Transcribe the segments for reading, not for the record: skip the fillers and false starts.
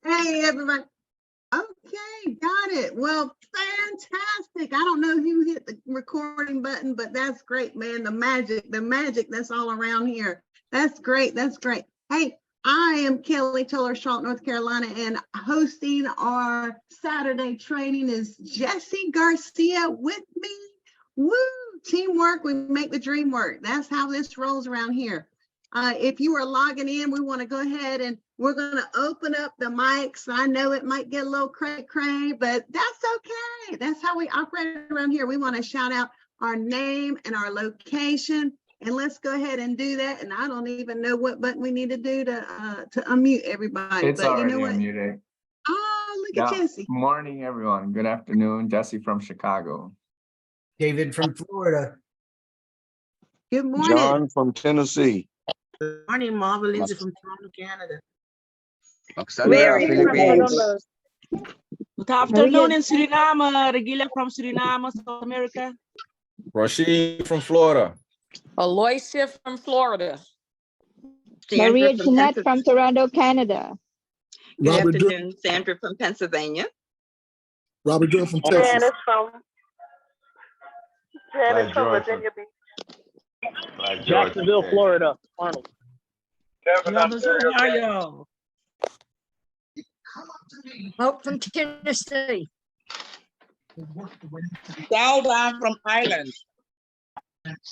Hey, everybody. Okay, got it. Well, fantastic. I don't know who hit the recording button, but that's great, man. The magic that's all around here. That's great. That's great. Hey, I am Kelly Toller, Charlotte, North Carolina, and hosting our Saturday training is Jesse Garcia with me. Woo! Teamwork, we make the dream work. That's how this rolls around here. If you are logging in, we want to go ahead and we're going to open up the mics. I know it might get a little cray-cray, but that's okay. That's how we operate around here. We want to shout out our name and our location, and let's go ahead and do that. And I don't even know what button we need to do to unmute everybody. It's but already you know what? unmuted. Oh, look at Jesse. Morning, everyone. Good afternoon. Jesse from Chicago. David from Florida. Good morning. John from Tennessee. Good morning, Marvel Lindsay from Toronto, Canada. Mary from Columbus. Good afternoon in Suriname. Regina from Suriname, South America. Rashid from Florida. Aloysia from Florida. Maria Jeanette from Toronto, Canada. Good Robert afternoon, Sandra from Pennsylvania. Robert Durham from Texas. Janice from Virginia Beach. Jacksonville, Florida. Arnold. Ohio. Hope from Tennessee. Salva from Ireland.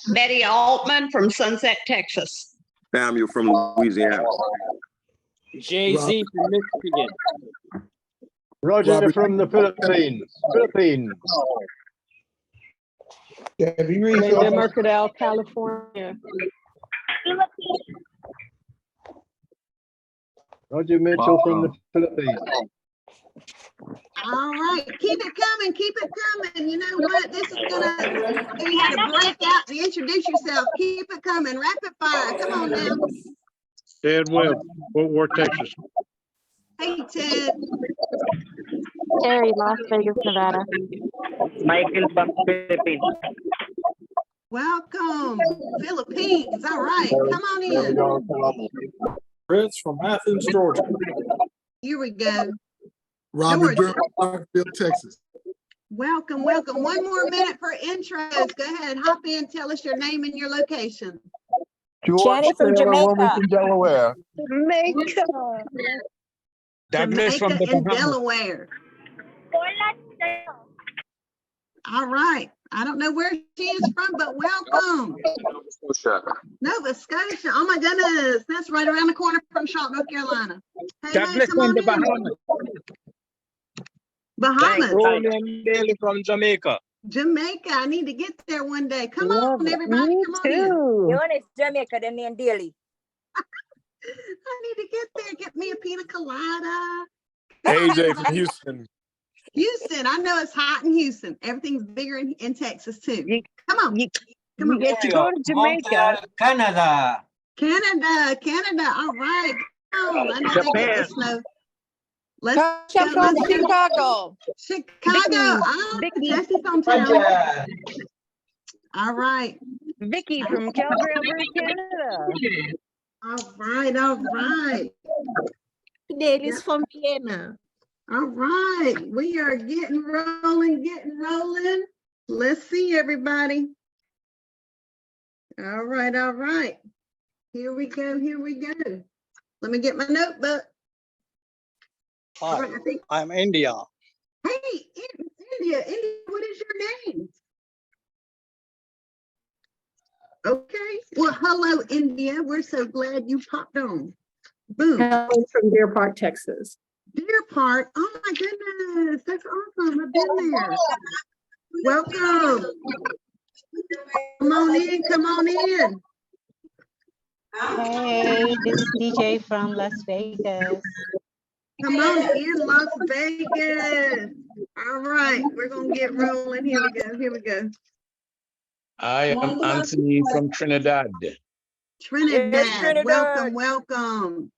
Betty Altman from Sunset, Texas. Samuel from Louisiana. Jay-Z from Michigan. Roger from the Philippines. Linda Mercadal, California. Roger Mitchell from the Philippines. All right, keep it coming, keep it coming. You know what? This is gonna, you had to break out to introduce yourself. Keep it coming, rapid fire. Come on now. Ted Webb, Fort Worth, Texas. Hey, Ted. Terry, Las Vegas, Nevada. Michael from Philippines. Welcome, Philippines. All right, come on in. Chris from Athens, Georgia. Here we go. Robert Durham, Clarksville, Texas. Welcome, welcome. One more minute for intros. Go ahead, hop in, tell us your name and your location. Jenny from Jamaica. Delaware. Jamaica. Douglas from Jamaica and Delaware. All right. I don't know where she is from, but welcome. Nova Scotia. Oh my goodness. That's right around the corner from Charlotte, North Carolina. Hey, Douglas come from on the in. Bahamas. Bahamas. Bailey from Jamaica. Jamaica. I need to get there one day. Come on, everybody. Come on in. You want it's Jamaica, then in Daily. I need to get there. Get me a pina colada. AJ from Houston. Houston. I know it's hot in Houston. Everything's bigger in Texas too. Come on. Come on. Get to go to Jamaica. Canada. Canada. All right. Oh, I know they get the snow. Let's Come go. from Let's go. Chicago. Chicago. Oh, Vicky. Jesse's on town. All right. Vicky from Calgary, Alberta, Canada. All right. All right. Fidelis from Vienna. All right. We are getting rolling. Let's see, everybody. All right. All right. Here we go. Let me get my notebook. Hi, Right, I think, I'm India. hey, India, what is your name? Okay. Well, hello, India. We're so glad you popped on. Boom. from Deer Park, Texas. Deer Park. Oh my goodness. That's awesome. I've been there. Welcome. Come on in. Hey, this is DJ from Las Vegas. Come on in, Las Vegas. All right, we're gonna get rolling. Here we go. I am Anthony from Trinidad. Trinidad. Welcome.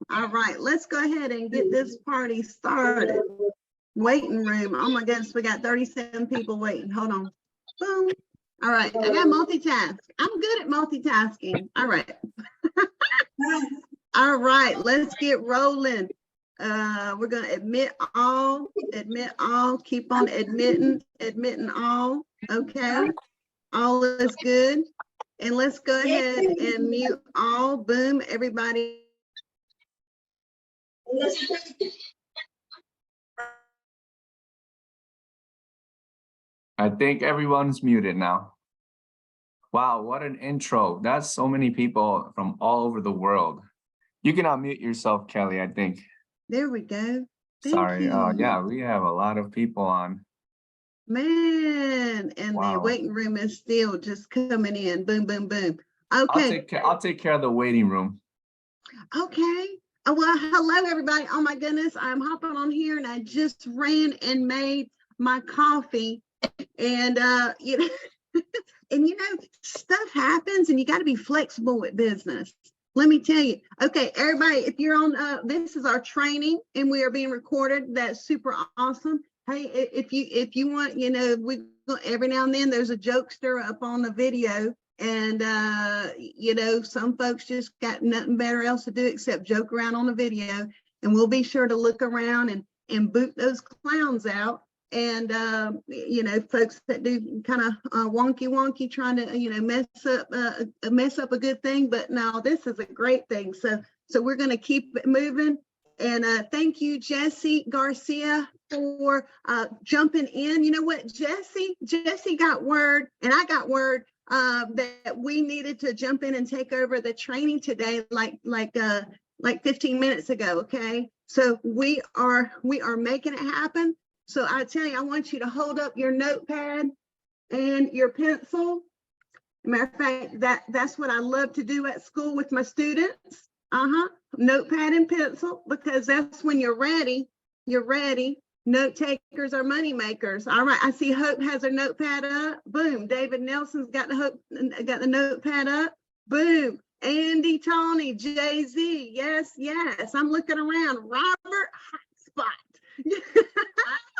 All right, let's go ahead and get this party started. Waiting room. Oh my goodness, we got 37 people waiting. Hold on. Boom. All right, I got multitask. I'm good at multitasking. All right. All right, let's get rolling. We're gonna admit all, keep on admitting all, okay? All is good. And let's go ahead and mute all, boom, everybody. I think everyone's muted now. Wow, what an intro. That's so many people from all over the world. You can unmute yourself, Kelly, I think. There we go. Thank Sorry. you. Yeah, we have a lot of people on. Man, and the Wow. waiting room is still just coming in. Boom, boom, boom. Okay. I'll take care of the waiting room. Okay. Oh, well, hello, everybody. Oh, my goodness. I'm hopping on here and I just ran and made my coffee. And, you know, and, you know, stuff happens and you got to be flexible with business. Let me tell you. Okay, everybody, if you're on, this is our training and we are being recorded. That's super awesome. Hey, if you want, you know, every now and then there's a jokester up on the video. And, you know, some folks just got nothing better else to do except joke around on the video. And we'll be sure to look around and boot those clowns out. And, you know, folks that do kind of wonky trying to, you know, mess up a good thing. But no, this is a great thing. So we're going to keep it moving. And thank you, Jesse Garcia, for jumping in. You know what, Jesse got word and I got word that we needed to jump in and take over the training today, like 15 minutes ago. Okay, so we are making it happen. So I tell you, I want you to hold up your notepad and your pencil. Matter of fact, that's what I love to do at school with my students. Notepad and pencil, because that's when you're ready. Note takers are money makers. All right, I see Hope has her notepad up. Boom. David Nelson's got the notepad up. Boom. Andy, Tony, Jay-Z. Yes. I'm looking around. Robert, hotspot.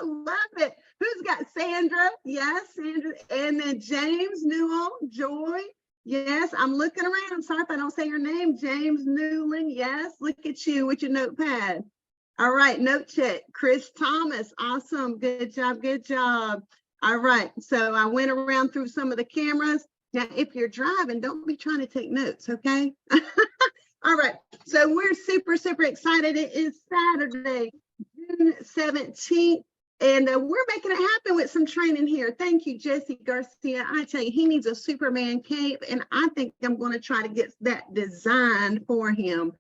I love it. Who's got Sandra? Yes, Sandra. And then James Newell, Joy. Yes, I'm looking around. I'm sorry if I don't say your name. James Newland. Yes, look at you with your notepad. All right, note check. Chris Thomas, awesome. Good job. All right, so I went around through some of the cameras. Now, if you're driving, don't be trying to take notes, okay? All right, so we're super excited. It is Saturday, June 17th, and we're making it happen with some training here. Thank you, Jesse Garcia. I tell you, he needs a Superman cape, and I think I'm going to try to get that designed for him.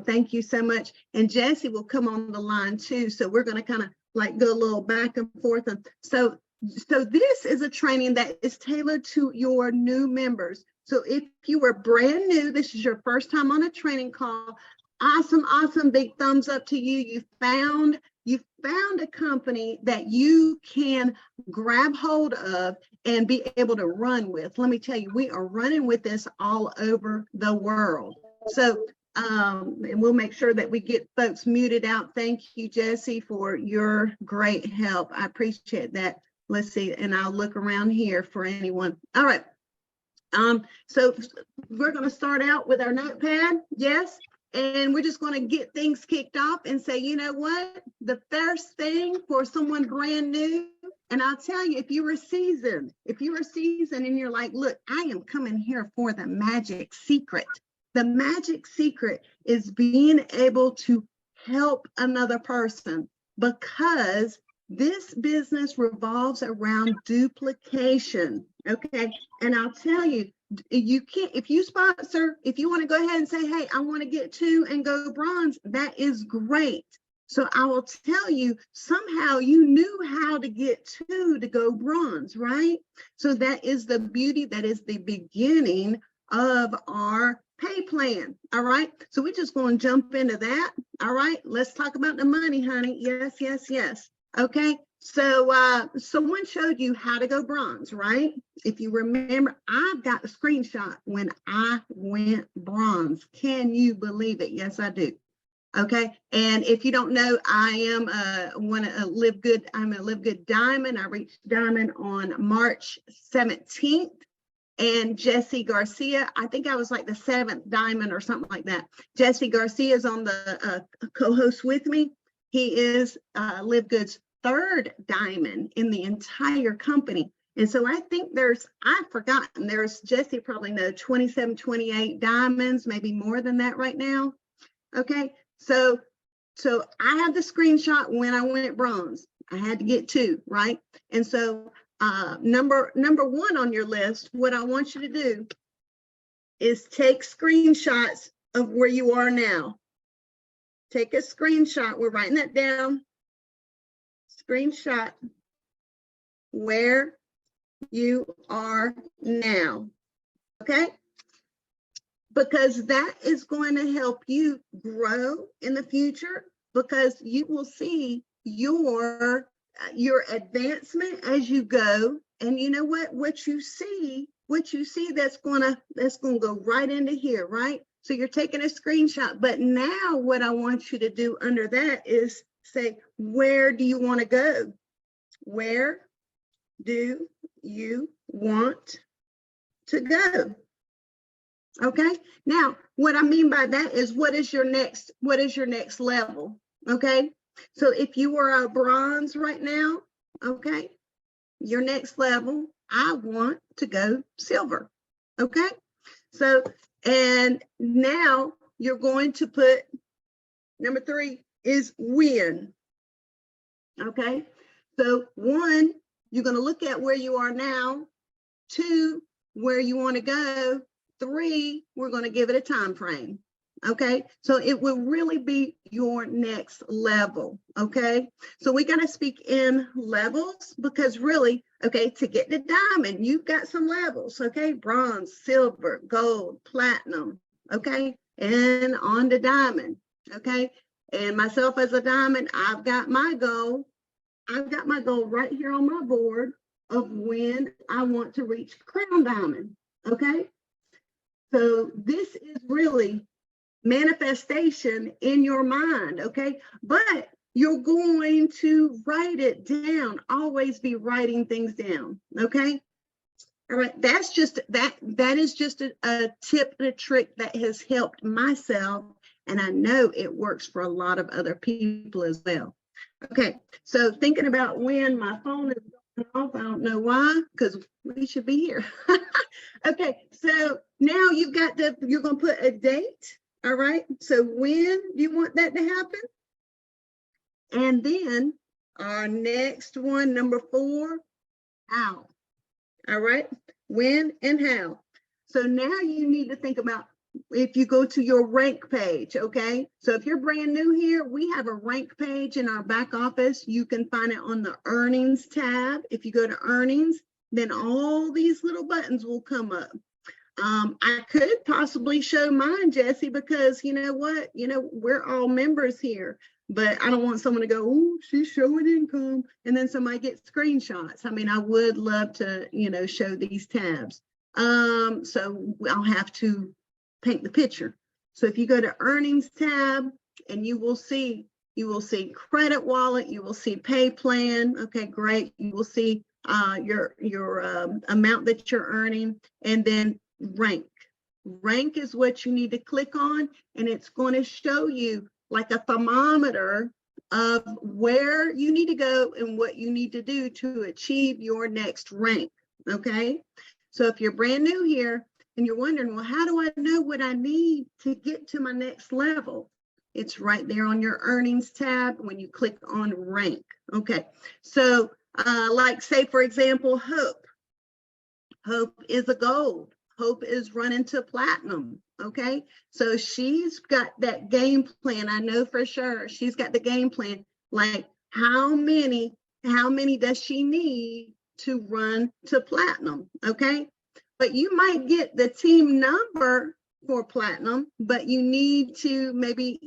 Thank you so much. And Jesse will come on the line too. So we're going to kind of like go a little back and forth. And so this is a training that is tailored to your new members. So if you were brand new, this is your first time on a training call. Awesome. Big thumbs up to you. You found a company that you can grab hold of and be able to run with. Let me tell you, we are running with this all over the world. So and we'll make sure that we get folks muted out. Thank you, Jesse, for your great help. I appreciate that. Let's see, and I'll look around here for anyone. All right. So we're going to start out with our notepad. Yes. And we're just going to get things kicked off and say, you know what? The first thing for someone brand new, and I'll tell you, if you were seasoned and you're like, look, I am coming here for the magic secret. The magic secret is being able to help another person, because this business revolves around duplication. Okay. And I'll tell you, you can't, if you sponsor, if you want to go ahead and say, hey, I want to get 2 and go bronze, that is great. So I will tell you, somehow you knew how to get 2 to go bronze, right? So that is the beauty, that is the beginning of our pay plan. All right. So we're just going to jump into that. All right. Let's talk about the money, honey. Yes. Okay. So someone showed you how to go bronze, right? If you remember, I've got a screenshot when I went bronze. Can you believe it? Yes, I do. Okay. And if you don't know, I am Livegood. I'm a Livegood Diamond. I reached Diamond on March 17th. And Jesse Garcia, I think I was like the 7th diamond or something like that. Jesse Garcia is on the co-host with me. He is Livegood's 3rd diamond in the entire company. And so I think I've forgotten, there's Jesse probably know 27, 28 diamonds, maybe more than that right now. Okay, so I have the screenshot when I went bronze. I had to get 2, right? And so number 1 on your list, what I want you to do is take screenshots of where you are now. Take a screenshot. We're writing that down. Screenshot where you are now. Okay? Because that is going to help you grow in the future, because you will see your advancement as you go. And you know what you see that's gonna go right into here, right? So you're taking a screenshot, but now what I want you to do under that is say, where do you want to go? Where do you want to go? Okay, now what I mean by that is what is your next level? Okay, so if you are a bronze right now, okay, your next level, I want to go silver. Okay, so and now you're going to put number 3 is win. Okay, so 1, you're going to look at where you are now. 2, where you want to go. 3, we're going to give it a time frame. Okay, so it will really be your next level. Okay, so we got to speak in levels, because really, okay, to get to diamond, you've got some levels. Okay, bronze, silver, gold, platinum. Okay, and on to diamond. Okay, and myself as a diamond, I've got my goal. I've got my goal right here on my board of when I want to reach crown diamond. Okay, so this is really manifestation in your mind. Okay, but you're going to write it down. Always be writing things down. Okay, all right, that's just that is just a tip and a trick that has helped myself, and I know it works for a lot of other people as well. Okay, so thinking about when my phone is going off, I don't know why, because we should be here. Okay, so now you're going to put a date. All right, so when do you want that to happen? And then our next one, number 4, how. All right, when and how. So now you need to think about, if you go to your rank page, okay? So if you're brand new here, we have a rank page in our back office. You can find it on the earnings tab. If you go to earnings, then all these little buttons will come up. I could possibly show mine, Jesse, because you know what? We're all members here, but I don't want someone to go, oh, she's showing income, and then somebody gets screenshots. I mean, I would love to, show these tabs. So I'll have to paint the picture. So if you go to earnings tab, and you will see credit wallet, you will see pay plan. Okay, great. You will see your amount that you're earning, and then rank is what you need to click on, and it's going to show you like a thermometer of where you need to go and what you need to do to achieve your next rank. Okay, so if you're brand new here and you're wondering, well, how do I know what I need to get to my next level? It's right there on your earnings tab when you click on rank. Okay, so like say for example, Hope is a gold. Hope is running to platinum. Okay, so she's got that game plan. I know for sure she's got the game plan. Like how many does she need to run to platinum? Okay, but you might get the team number for platinum, but you need to maybe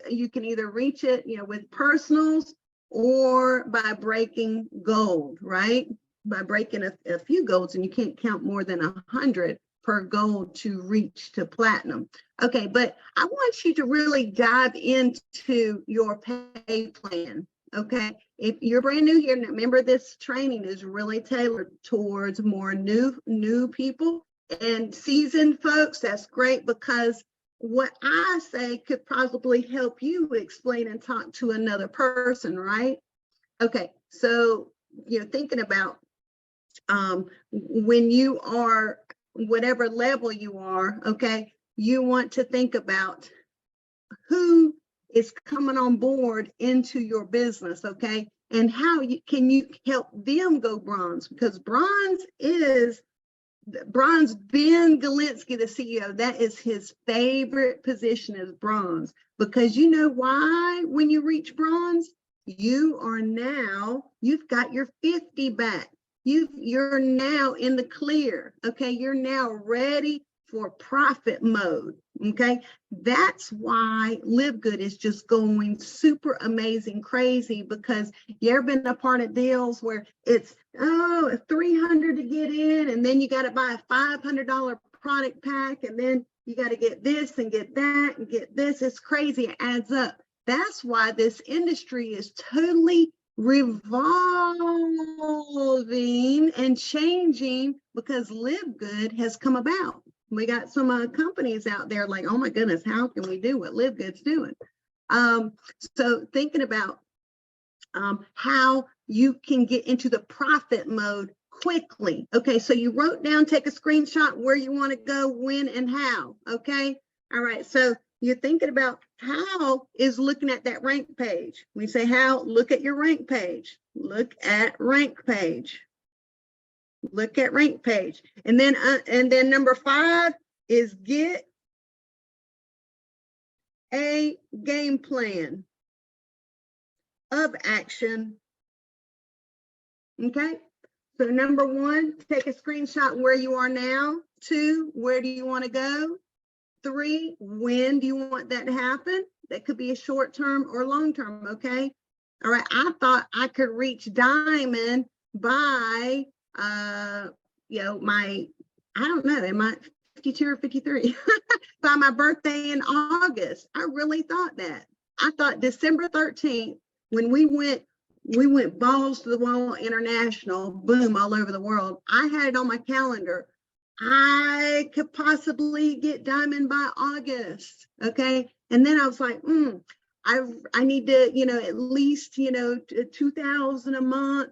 you can either reach it, with personals or by breaking gold, right? By breaking a few golds, and you can't count more than 100 per gold to reach to platinum. Okay, but I want you to really dive into your pay plan. Okay, if you're brand new here, remember this training is really tailored towards more new people and seasoned folks, that's great, because what I say could probably help you explain and talk to another person, right? Okay, so you're thinking about when you are whatever level you are, okay, you want to think about who is coming on board into your business, okay, and how you help them go bronze, because bronze, Ben Galinsky, the CEO, that is his favorite position, is bronze, because you know why? When you reach bronze, you've got your 50 back. You're now in the clear, okay? You're now ready for profit mode, okay? That's why Livegood is just going super amazing crazy, because you ever been a part of deals where it's $300 to get in, and then you got to buy a $500 product pack, and then you got to get this and get that and get this. It's crazy. It adds up. That's why this industry is totally revolving and changing, because Livegood has come about. We got some companies out there like, oh my goodness, how can we do what Livegood's doing? So thinking about how you can get into the profit mode quickly. Okay, so you wrote down, take a screenshot where you want to go, when, and how. Okay, all right, so you're thinking about how is looking at that rank page. We say how, look at your rank page. Look at rank page. Look at rank page. And then number 5 is get a game plan of action. Okay, so number 1, take a screenshot where you are now. 2, where do you want to go? 3, when do you want that to happen? That could be a short term or long term. Okay, all right, I thought I could reach diamond by I don't know, am I 52 or 53 by my birthday in August? I really thought that. I thought December 13th, when we went balls to the wall international, boom, all over the world, I had it on my calendar. I could possibly get diamond by August. Okay, and then I was like, I need to, at least, 2,000 a month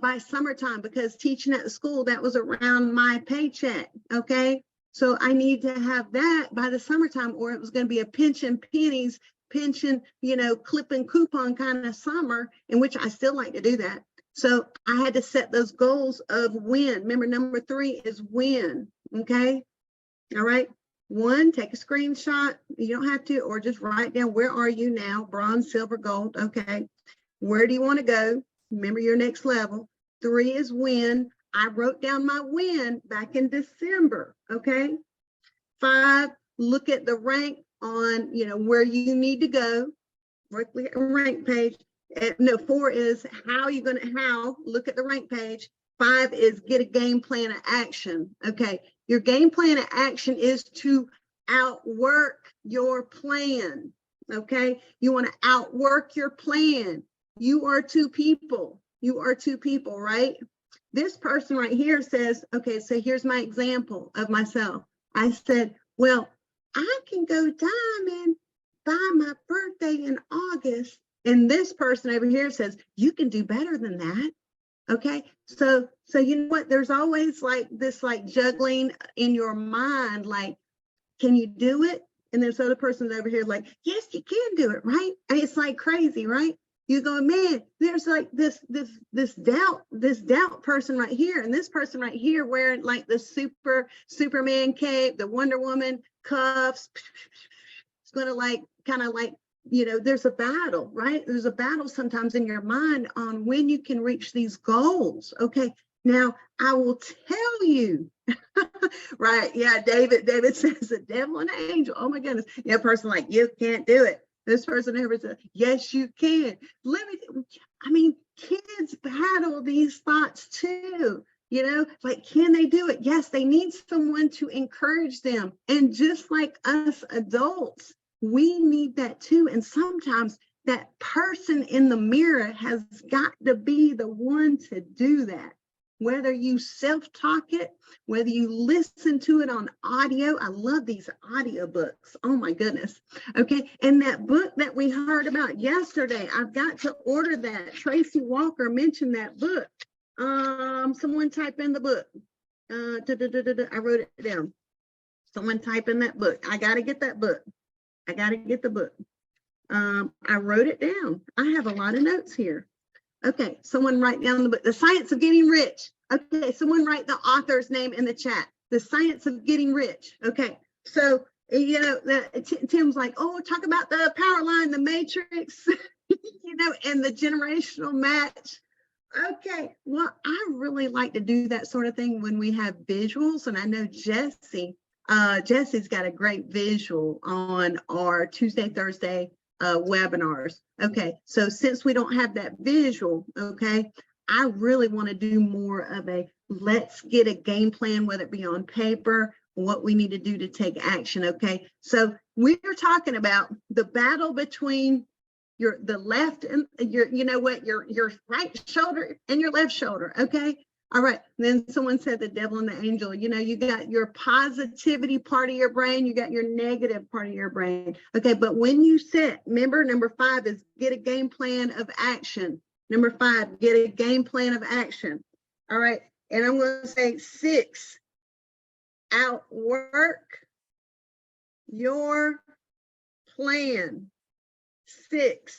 by summertime, because teaching at the school, that was around my paycheck. Okay, so I need to have that by the summertime, or it was going to be a pinch and pennies, clip and coupon kind of summer, in which I still like to do that. So I had to set those goals of when. Remember, number 3 is when. Okay, all right. 1, take a screenshot. You don't have to, or just write down, where are you now? Bronze, silver, gold. Okay, where do you want to go? Remember your next level. 3 is when. I wrote down my when back in December. Okay. 5, look at the rank on, where you need to go. Look at a rank page. 4 is look at the rank page. 5 is get a game plan of action. Okay. Your game plan of action is to outwork your plan. Okay. You want to outwork your plan. You are 2 people. You are 2 people, right? This person right here says, okay, so here's my example of myself. I said, well, I can go diamond by my birthday in August. And this person over here says, you can do better than that. Okay, so you know what? There's always like this juggling in your mind, like, can you do it? And there's other persons over here like, yes, you can do it, right? And it's like crazy, right? You go, man, there's like this doubt person right here, and this person right here wearing like the Superman cape, the Wonder Woman cuffs. It's gonna there's a battle, right? There's a battle sometimes in your mind on when you can reach these goals. Okay, now I will tell you, right? Yeah, David says the devil and an angel. Oh my goodness. Yeah, person like, you can't do it. This person ever said, yes, you can. Kids battle these thoughts too. Like, can they do it? Yes, they need someone to encourage them. And just like us adults, we need that too. And sometimes that person in the mirror has got to be the one to do that. whether you self-talk it, whether you listen to it on audio. I love these audio books. Oh my goodness. Okay. And that book that we heard about yesterday, I've got to order that. Tracy Walker mentioned that book. Someone type in the book. I wrote it down. Someone type in that book. I got to get that book. I got to get the book. I wrote it down. I have a lot of notes here. Okay, someone write down the book, The Science of Getting Rich. Okay, someone write the author's name in the chat. The Science of Getting Rich. Okay, so, you know, Tim's like, oh, talk about the power line, the matrix, you know, and the generational match. Okay, well, I really like to do that sort of thing when we have visuals, and I know Jesse's got a great visual on our Tuesday, Thursday webinars. Okay, so since we don't have that visual, okay, I really want to do more of a let's get a game plan, whether it be on paper, what we need to do to take action. Okay, so we're talking about the battle between the left and your, you know what, your right shoulder and your left shoulder. Okay. All right. Then someone said the devil and the angel. You know, you got your positivity part of your brain, you got your negative part of your brain. Okay. But when you set, remember, number 5 is get a game plan of action. Number 5, get a game plan of action. All right. And I'm going to say 6, outwork your plan. 6,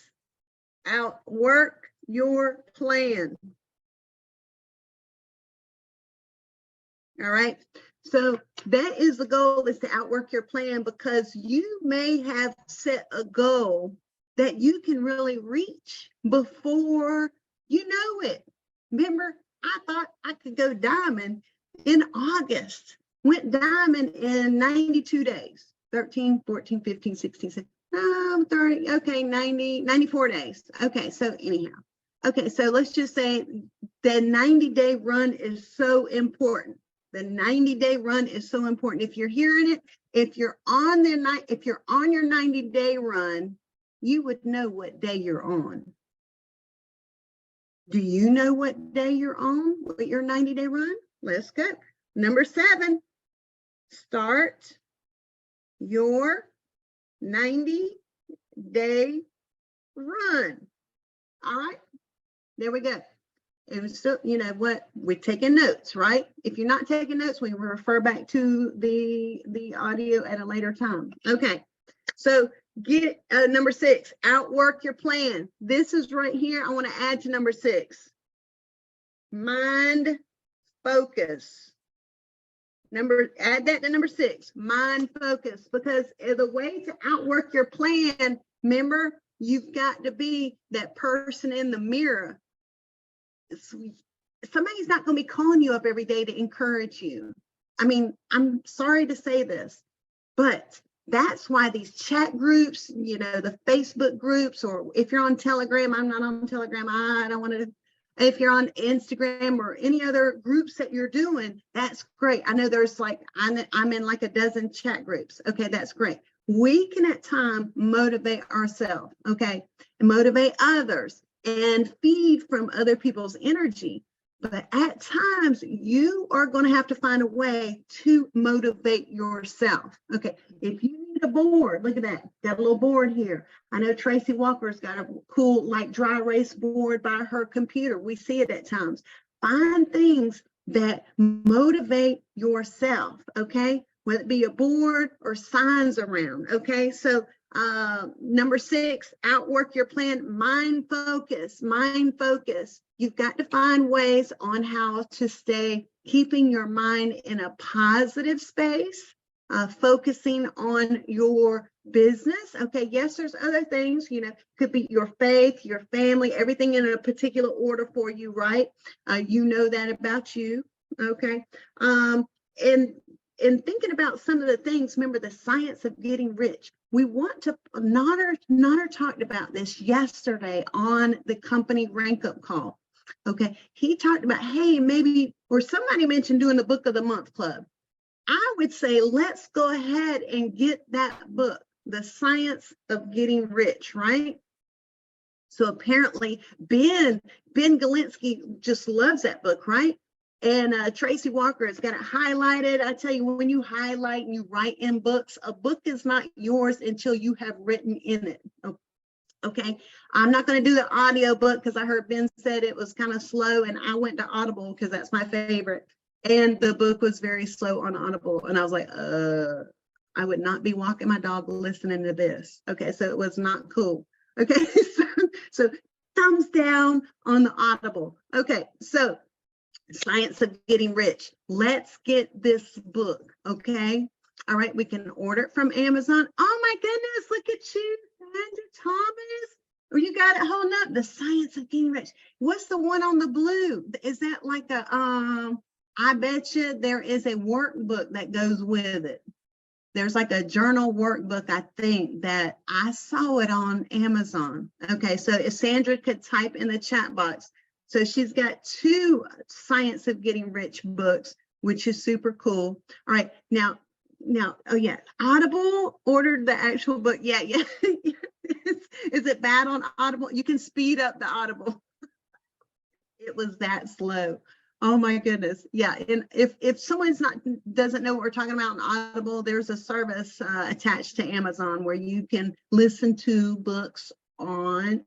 outwork your plan. All right, so that is the goal, is to outwork your plan, because you may have set a goal that you can really reach before you know it. Remember, I thought I could go diamond in August, went diamond in 92 days, 13, 14, 15, 16, 17, 30, okay, 90, 94 days. Okay, so anyhow, okay, so let's just say the 90-day run is so important. The 90-day run is so important. If you're hearing it, if you're on your 90-day run, you would know what day you're on. Do you know what day you're on with your 90-day run? Let's go. Number 7, start your 90-day run. All right, there we go. And so, you know what, we're taking notes, right? If you're not taking notes, we will refer back to the audio at a later time. Okay, so get number 6, outwork your plan. This is right here. I want to add to number 6, mind focus. Add that to number 6, mind focus, because the way to outwork your plan, remember, you've got to be that person in the mirror. Somebody's not going to be calling you up every day to encourage you. I mean, I'm sorry to say this, but that's why these chat groups, you know, the Facebook groups, or if you're on Telegram, I'm not on Telegram, I don't want to. If you're on Instagram or any other groups that you're doing, that's great. I know there's like, I'm in like a dozen chat groups. Okay, that's great. We can at times motivate ourselves, okay, and motivate others and feed from other people's energy. But at times you are going to have to find a way to motivate yourself. Okay, if you need a board, look at that, got a little board here. I know Tracy Walker's got a cool like dry erase board by her computer. We see it at times. Find things that motivate yourself, okay, whether it be a board or signs around. Okay, so number 6, outwork your plan, mind focus, mind focus. You've got to find ways on how to stay keeping your mind in a positive space, focusing on your business. Okay, yes, there's other things, you know, could be your faith, your family, everything in a particular order for you, right? You know that about you. Okay, and thinking about some of the things, remember the science of getting rich. We want to, Nader talked about this yesterday on the company rank up call. Okay, he talked about, hey, maybe, or somebody mentioned doing the book of the month club. I would say, let's go ahead and get that book, The Science of Getting Rich, right? So apparently Ben Galinsky just loves that book, right? And Tracy Walker has got it highlighted. I tell you, when you highlight and you write in books, a book is not yours until you have written in it. Okay, I'm not going to do the audio book because I heard Ben said it was kind of slow, and I went to Audible because that's my favorite. And the book was very slow on Audible, and I was like, I would not be walking my dog listening to this. Okay, so it was not cool. Okay, so thumbs down on the Audible. Okay, so Science of Getting Rich. Let's get this book. Okay, all right, we can order it from Amazon. Oh my goodness, look at you, Sandra Thomas. Oh, you got it holding up. The Science of Getting Rich. What's the one on the blue? Is that like a I bet you there is a workbook that goes with it. There's like a journal workbook, I think, that I saw it on Amazon. Okay, so if Sandra could type in the chat box. So she's got 2 Science of Getting Rich books, which is super cool. All right, now, oh yeah, Audible ordered the actual book. Yeah. Is it bad on Audible? You can speed up the Audible. It was that slow. Oh my goodness. Yeah. And if someone's doesn't know what we're talking about in Audible, there's a service attached to Amazon where you can listen to books off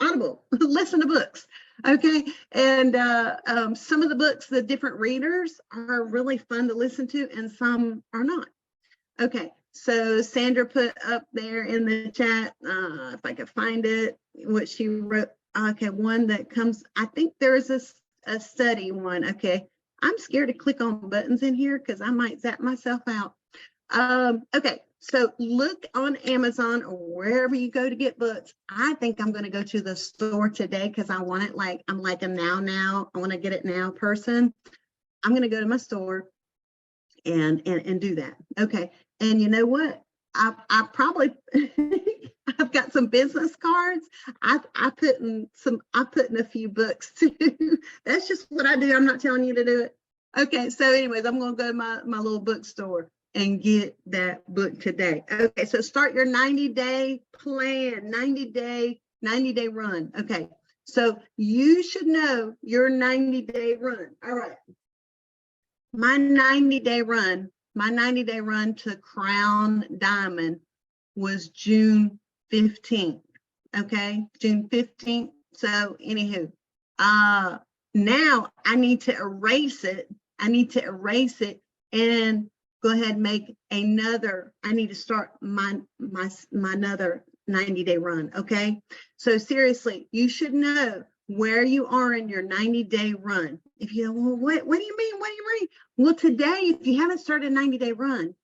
Audible, listen to books. Okay. And some of the books, the different readers are really fun to listen to, and some are not. Okay. So Sandra put up there in the chat, if I could find it, what she wrote. Okay, one that comes, I think there's a study one. Okay, I'm scared to click on buttons in here because I might zap myself out. Okay, so look on Amazon or wherever you go to get books. I think I'm going to go to the store today because I want it like, I'm like a now, I want to get it now person. I'm going to go to my store and do that. Okay, and you know what? I probably I've got some business cards. I put in a few books too. That's just what I do. I'm not telling you to do it. Okay, so anyways, I'm gonna go to my little bookstore and get that book today. Okay, so start your 90-day plan, 90-day run. Okay, so you should know your 90-day run. All right, my 90-day run to Crown Diamond was June 15th. Okay, June 15th. So anywho, now I need to erase it. And go ahead and make another. I need to start my another 90-day run. Okay, so seriously, you should know where you are in your 90-day run. If you well, what do you mean? Well, today, if you haven't started a 90-day run,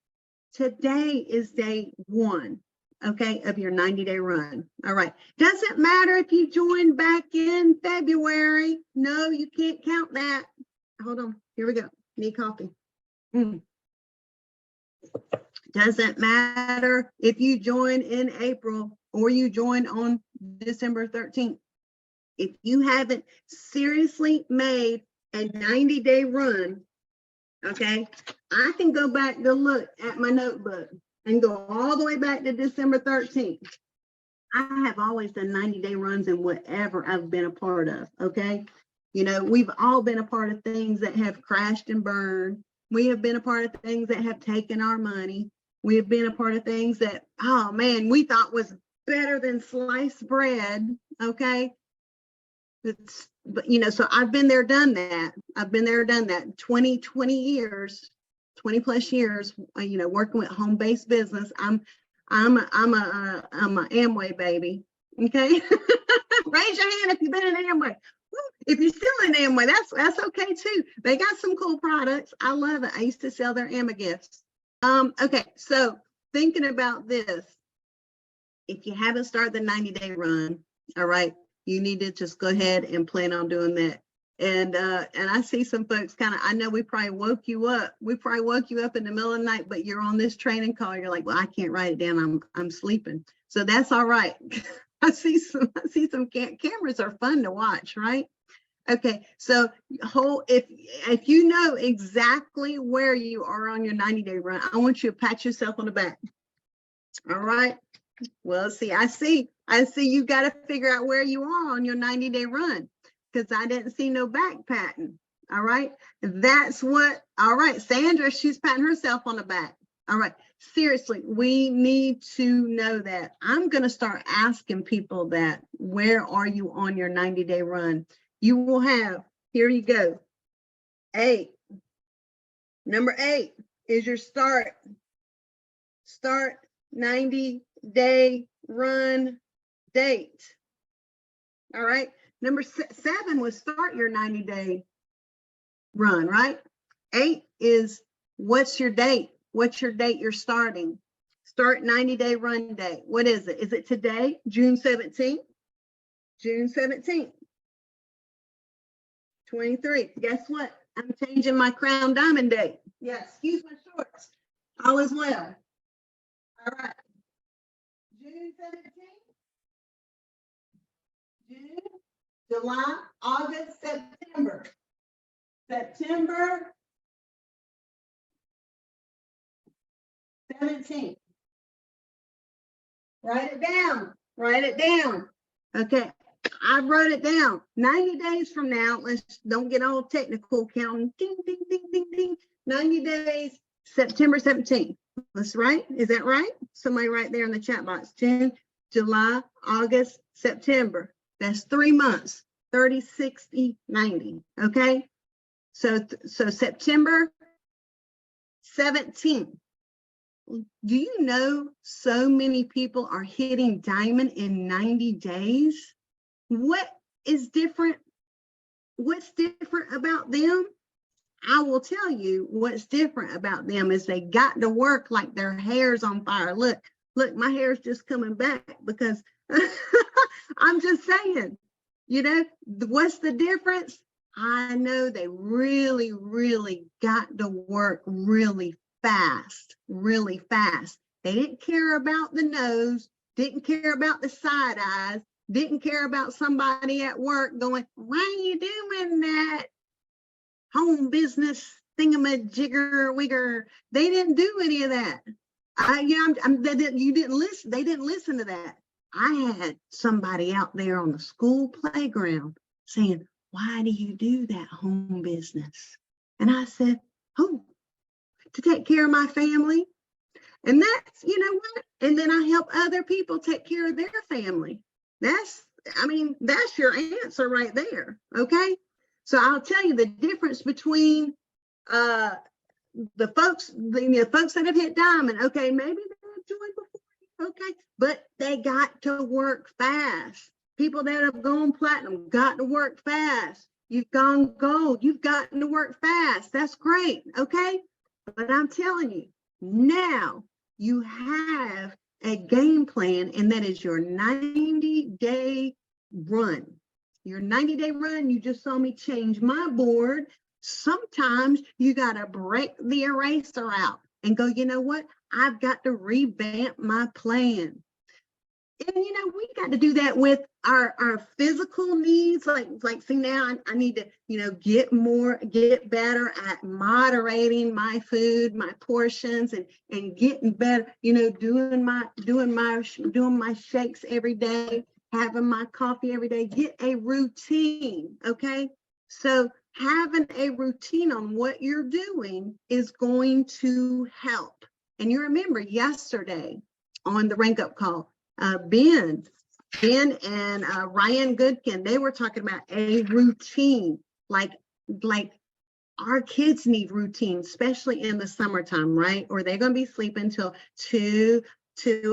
today is day 1, okay, of your 90-day run. All right. Doesn't matter if you joined back in February. No, you can't count that. Hold on. Here we go. Need coffee. Doesn't matter if you join in April or you join on December 13th. If you haven't seriously made a 90-day run, okay, I can go back to look at my notebook and go all the way back to December 13th. I have always done 90-day runs in whatever I've been a part of, okay? You know, we've all been a part of things that have crashed and burned. We have been a part of things that have taken our money. We have been a part of things that, oh man, we thought was better than sliced bread, okay? But you know, so I've been there, done that. 20 plus years, you know, working with home-based business. I'm a Amway baby. Okay. Raise your hand if you've been in Amway. If you're still in Amway, that's okay too. They got some cool products. I love it. I used to sell their Amma gifts. Okay, so thinking about this, if you haven't started the 90-day run, all right, you need to just go ahead and plan on doing that. And I see some folks kind of, I know we probably woke you up. We probably woke you up in the middle of the night, but you're on this training call. You're like, well, I can't write it down. I'm sleeping. So that's all right. I see some cameras are fun to watch, right? Okay, so if you know exactly where you are on your 90-day run, I want you to pat yourself on the back. All right. Well, see, I see you got to figure out where you are on your 90-day run. because I didn't see no back patting. All right. That's what, all right. Sandra, she's patting herself on the back. All right. Seriously, we need to know that. I'm going to start asking people that, where are you on your 90-day run? You will have, here you go. 8. Number 8 is your start 90-day run date. All right. Number 7 was start your 90-day run, right? 8 is what's your date? What's your date you're starting? Start 90-day run date. What is it? Is it today, June 17th? June 17th. 23. Guess what? I'm changing my crown diamond date. Yeah, excuse my shorts. All is well. All right. June 17th. June, July, August, September. September 17th. Write it down. Write it down. Okay. I wrote it down. 90 days from now, let's don't get all technical counting. Ding, ding, ding, ding, ding. 90 days, September 17th. Let's write. Is that right? Somebody right there in the chat box. June, July, August, September. That's 3 months. 30, 60, 90. Okay. So September 17th. Do you know so many people are hitting diamond in 90 days? What is different? What's different about them? I will tell you what's different about them is they got to work like their hair's on fire. Look, my hair's just coming back because I'm just saying, you know, what's the difference? I know they really, really got to work really fast, really fast. They didn't care about the nose, didn't care about the side eyes, didn't care about somebody at work going, why are you doing that home business thingamajigger wigger? They didn't do any of that. You didn't listen. They didn't listen to that. I had somebody out there on the school playground saying, why do you do that home business? And I said, oh, to take care of my family. And that's, you know what? And then I help other people take care of their family. That's your answer right there. Okay. So I'll tell you the difference between the folks that have hit diamond. Okay, maybe they've joined before. Okay, but they got to work fast. People that have gone platinum got to work fast. You've gone gold. You've gotten to work fast. That's great. Okay. But I'm telling you, now you have a game plan, and that is your 90-day run. Your 90-day run, you just saw me change my board. Sometimes you got to break the eraser out and go, you know what? I've got to revamp my plan. And, you know, we got to do that with our physical needs. Like see now I need to, you know, get better at moderating my food, my portions, and getting better, you know, doing my shakes every day, having my coffee every day, get a routine. Okay. So having a routine on what you're doing is going to help. And you remember yesterday on the rank up call, Ben and Ryan Goodkin, they were talking about a routine, like our kids need routine, especially in the summertime, right? Or they're going to be sleeping till 2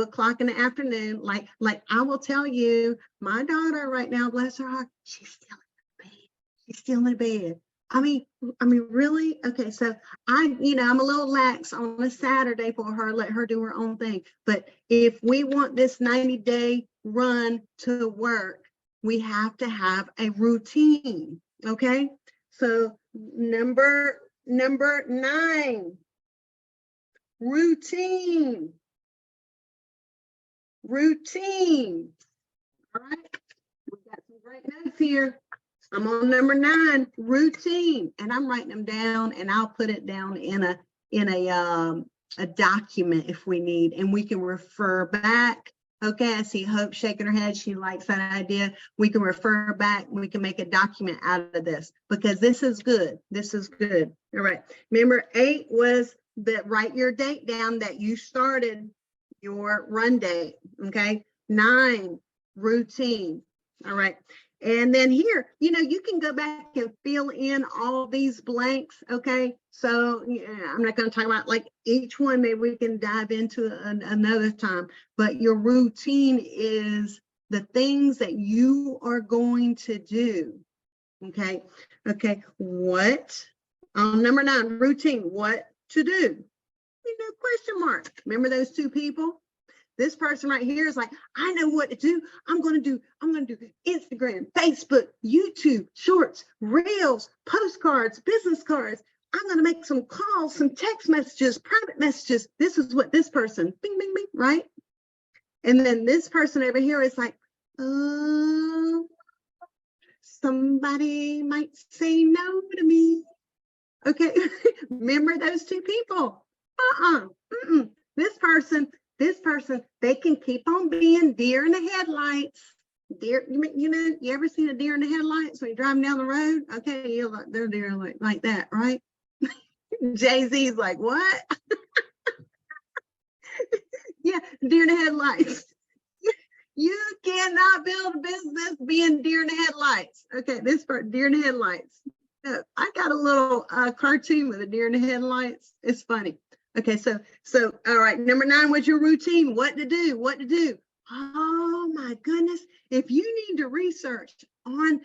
o'clock in the afternoon. Like I will tell you, my daughter right now, bless her heart, she's still in bed. She's still in bed. I mean, really? Okay, so I'm a little lax on a Saturday for her, let her do her own thing. But if we want this 90-day run to work, we have to have a routine, okay? So number 9, routine. Routine. All right, we got some great notes here. I'm on number 9, routine, and I'm writing them down, and I'll put it down in a document if we need, and we can refer back Okay, I see Hope shaking her head. She likes that idea. We can refer back. We can make a document out of this because this is good. This is good. All right. Remember, 8 was that write your date down that you started your run date. Okay. 9, routine. All right. And then here, you can go back and fill in all these blanks. Okay. So yeah, I'm not going to talk about like each one. Maybe we can dive into another time. But your routine is the things that you are going to do. Okay. Okay. What? Number 9, routine. What to do? Question mark. Remember those 2 people? This person right here is like, I know what to do. I'm going to do Instagram, Facebook, YouTube, shorts, reels, postcards, business cards. I'm going to make some calls, some text messages, private messages. This is what this person, bing, bing, bing, right? And then this person over here is like, somebody might say no to me. Okay. Remember those 2 people? This person, they can keep on being deer in the headlights. Deer, you ever seen a deer in the headlights when you're driving down the road? Okay, you're like, they're deer like that, right? Jay-Z's like, what? Yeah, deer in the headlights. You cannot build a business being deer in the headlights. Okay, this part, deer in the headlights. I got a little cartoon with a deer in the headlights. It's funny. Okay, so all right, number 9 was your routine. What to do? Oh my goodness. If you need to research on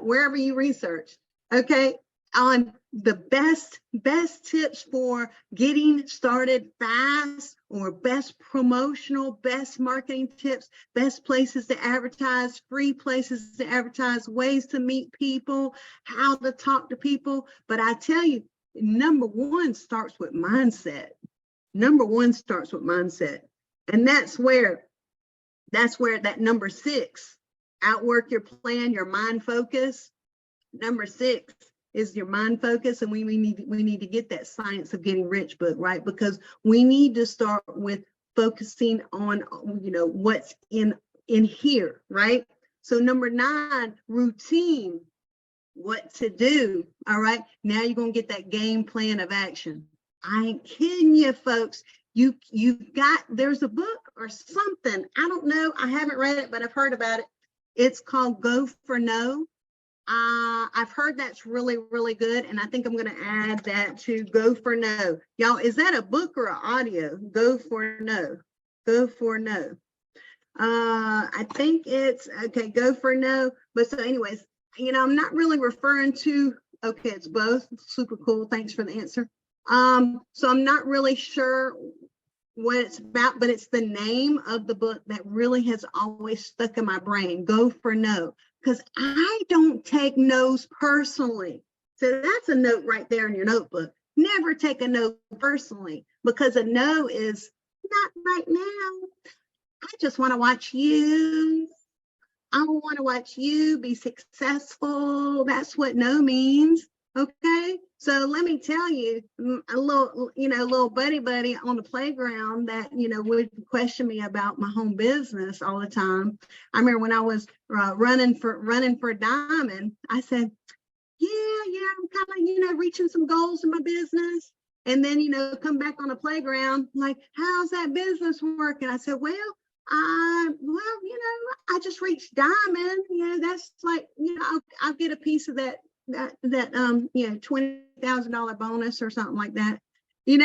wherever you research, okay, on the best tips for getting started fast, or best promotional, best marketing tips, best places to advertise, free places to advertise, ways to meet people, how to talk to people. But I tell you, number 1 starts with mindset. And that's where that number 6, outwork your plan, your mind focus. Number 6 is your mind focus. And we need to get that Science of Getting Rich book, right? Because we need to start with focusing on, what's in here, right? So number 9, routine. What to do. All right. Now you're going to get that game plan of action. I ain't kidding you, folks. There's a book or something. I don't know. I haven't read it, but I've heard about it. It's called Go for No. I've heard that's really, really good. And I think I'm going to add that to Go for No. Y'all, is that a book or an audio? Go for No. Go for No. I think it's okay. Go for No. But so anyways, I'm not really referring to, okay, it's both. Super cool. Thanks for the answer. So I'm not really sure what it's about, but it's the name of the book that really has always stuck in my brain. Go for No, because I don't take no's personally. So that's a note right there in your notebook. Never take a no personally, because a no is not right now. I just want to watch you. I want to watch you be successful. That's what no means. Okay. So let me tell you, a little buddy on the playground that, would question me about my home business all the time. I remember when I was running for Diamond, I said, yeah, I'm kind of, reaching some goals in my business. And then, come back on the playground, like, how's that business working? I said, I just reached Diamond. That's like, I'll get a piece of that $20,000 bonus or something like that. And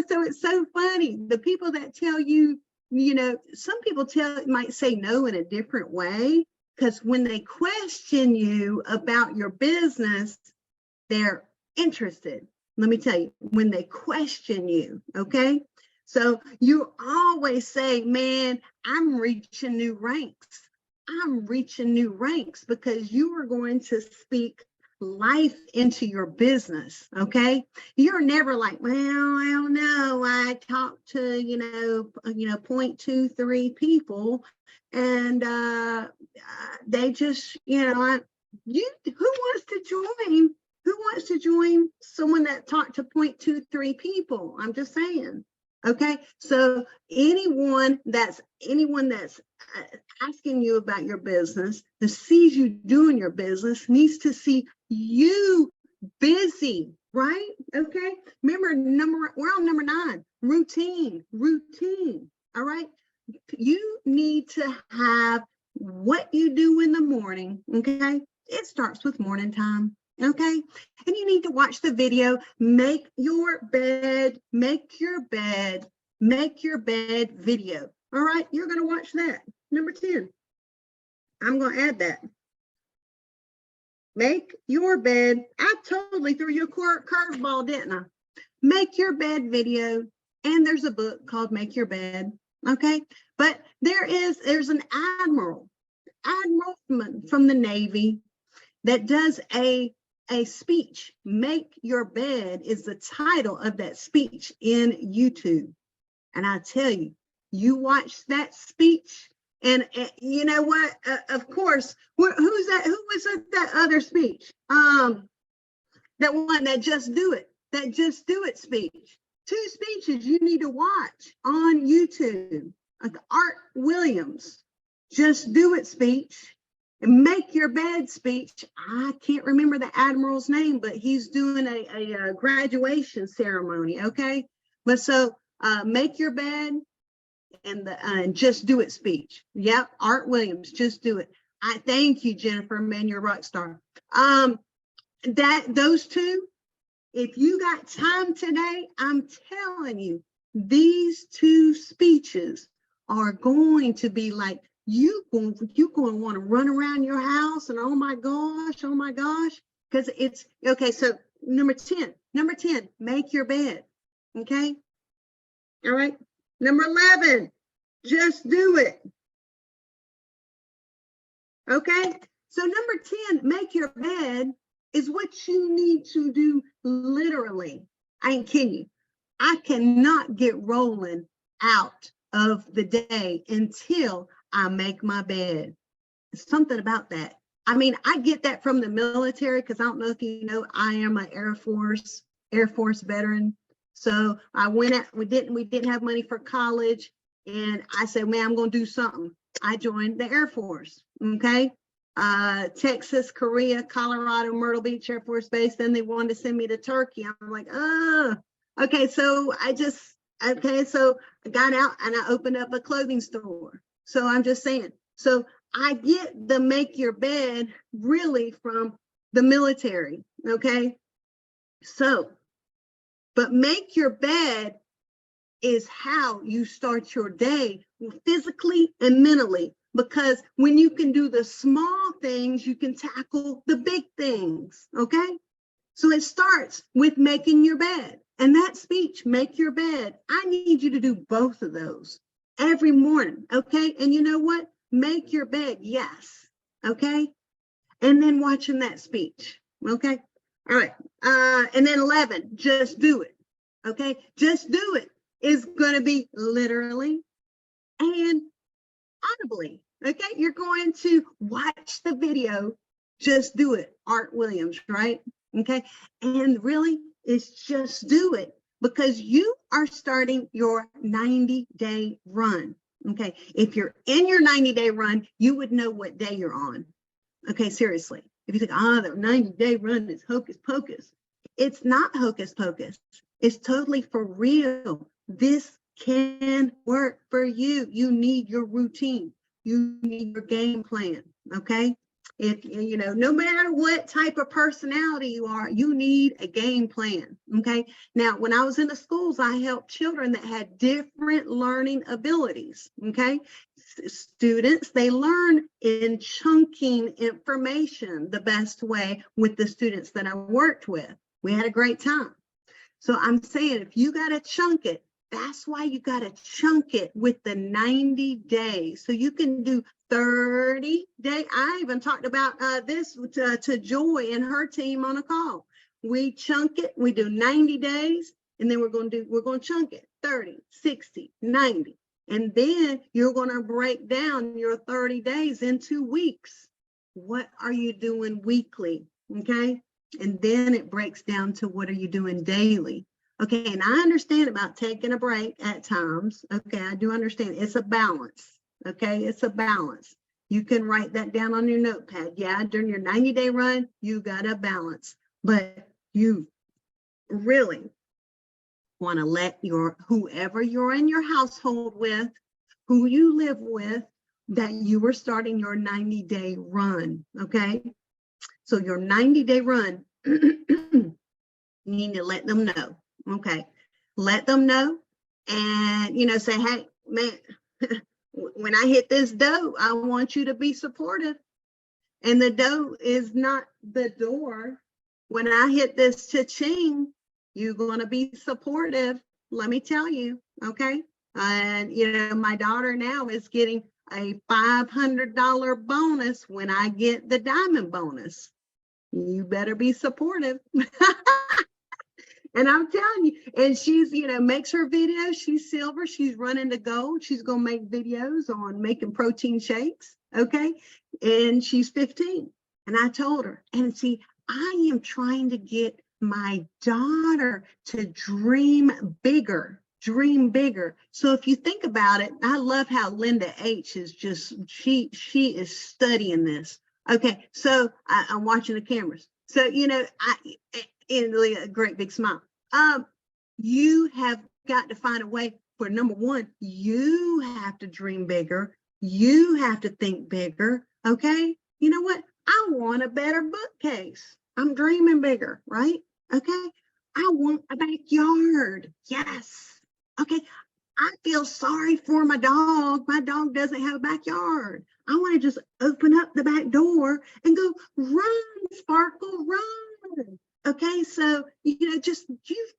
so it's so funny. The people that tell you, some people might say no in a different way, because when they question you about your business, they're interested. Let me tell you, when they question you, okay? So you always say, man, I'm reaching new ranks. I'm reaching new ranks, because you are going to speak life into your business. Okay. You're never like, well, I don't know. I talked to, 0.23 people, and they just, who wants to join? Who wants to join someone that talked to 0.23 people? I'm just saying. Okay, so anyone that's asking you about your business, that sees you doing your business, needs to see you busy, right? Okay, remember we're on number 9, routine. All right, you need to have what you do in the morning. Okay, it starts with morning time. Okay, and you need to watch the video, make your bed video. All right, you're going to watch that. Number 10, I'm going to add that. Make your bed. I totally threw you a curveball, didn't I? Make your bed video. And there's a book called Make Your Bed. Okay, but there's an admiral from the Navy that does a speech. Make Your Bed is the title of that speech in YouTube. And I tell you, you watch that speech, and you know what? Of course, who's that? Who was that other speech? That one that Just Do It. That Just Do It speech. 2 speeches you need to watch on YouTube. Like Art Williams, Just Do It speech. Make Your Bed speech. I can't remember the admiral's name, but he's doing a graduation ceremony. Okay, but so Make Your Bed and Just Do It speech. Yep, Art Williams, Just Do It. I thank you, Jennifer, man, you're a rock star. Those 2, if you got time today, I'm telling you, these 2 speeches are going to be like, you're going to want to run around your house and oh my gosh, because it's okay. So number 10, make your bed. Okay. All right. Number 11, just do it. Okay. So number 10, make your bed is what you need to do literally. I ain't kidding you. I cannot get rolling out of the day until I make my bed. It's something about that. I mean, I get that from the military because I don't know if you know, I am an Air Force veteran. So I went out, we didn't have money for college. And I said, man, I'm going to do something. I joined the Air Force. Okay. Texas, Korea, Colorado, Myrtle Beach Air Force Base. Then they wanted to send me to Turkey. I'm like, okay. So I got out and I opened up a clothing store. So I'm just saying, so I get the make your bed really from the military. Okay. So, but make your bed is how you start your day physically and mentally, because when you can do the small things, you can tackle the big things. Okay. So it starts with making your bed. And that speech, make your bed, I need you to do both of those every morning. Okay. And you know what? Make your bed. Yes. Okay. And then watching that speech. Okay. All right. And then 11, just do it. Okay. Just do it is going to be literally and audibly. Okay. You're going to watch the video. Just do it. Art Williams, right? Okay. And really, it's just do it because you are starting your 90-day run. Okay. If you're in your 90-day run, you would know what day you're on. Okay. Seriously. If you think, the 90-day run is hocus pocus. It's not hocus pocus. It's totally for real. This can work for you. You need your routine. You need your game plan. Okay. If you know, no matter what type of personality you are, you need a game plan. Okay. Now, when I was in the schools, I helped children that had different learning abilities. Okay. Students, they learn in chunking information the best way with the students that I worked with. We had a great time. So I'm saying, if you got to chunk it, that's why you got to chunk it with the 90 days. So you can do 30 days. I even talked about this to Joy and her team on a call. We chunk it, we do 90 days, and then we're going to chunk it 30, 60, 90. And then you're going to break down your 30 days into weeks. What are you doing weekly? Okay. And then it breaks down to what are you doing daily? Okay, and I understand about taking a break at times. Okay, I do understand. It's a balance. Okay, it's a balance. You can write that down on your notepad. Yeah, during your 90-day run, you got a balance, but you really want to let whoever you're in your household with, who you live with, that you were starting your 90-day run. Okay, so your 90-day run, you need to let them know. Okay, let them know, and say, hey, man, when I hit this dough, I want you to be supportive. And the dough is not the door. When I hit this cha-ching, you're going to be supportive. Let me tell you, okay? And my daughter now is getting a $500 bonus when I get the diamond bonus. You better be supportive. And I'm telling you, and she's, makes her videos. She's silver. She's running to gold. She's going to make videos on making protein shakes. Okay. And she's 15. And I told her, and see, I am trying to get my daughter to dream bigger. Dream bigger. So if you think about it, I love how Linda H is just, she is studying this. Okay. So I'm watching the cameras. So, in a great big smile. You have got to find a way for, number one, you have to dream bigger. You have to think bigger. Okay. You know what? I want a better bookcase. I'm dreaming bigger, right? Okay. I want a backyard. Yes. Okay. I feel sorry for my dog. My dog doesn't have a backyard. I want to just open up the back door and go, run, Sparkle, run. Okay, so,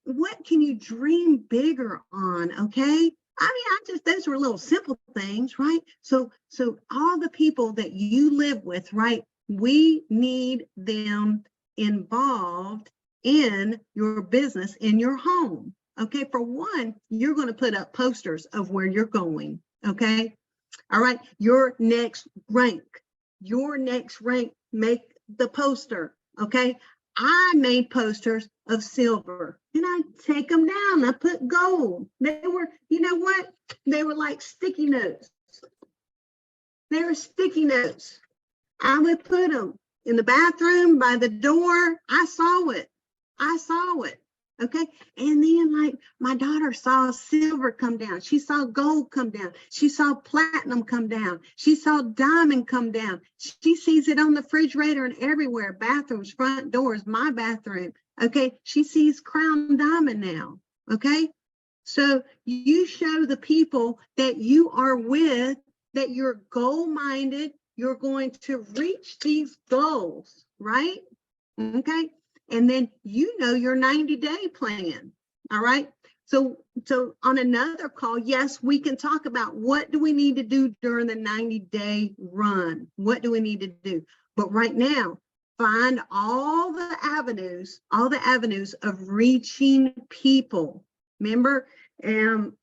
what can you dream bigger on, okay? Those were little simple things, right? So all the people that you live with, right, we need them involved in your business, in your home, okay? For one, you're going to put up posters of where you're going, okay? All right, your next rank, make the poster, okay? I made posters of silver and I take them down. I put gold. They were, They were like sticky notes. They were sticky notes. I would put them in the bathroom by the door. I saw it. Okay. And then like my daughter saw silver come down. She saw gold come down. She saw platinum come down. She saw diamond come down. She sees it on the refrigerator and everywhere, bathrooms, front doors, my bathroom. Okay. She sees crown diamond now. Okay. So you show the people that you are with that you're goal-minded. You're going to reach these goals, right? Okay. And then your 90-day plan. All right. So on another call, yes, we can talk about what do we need to do during the 90-day run? What do we need to do? But right now, find all the avenues of reaching people. Remember, on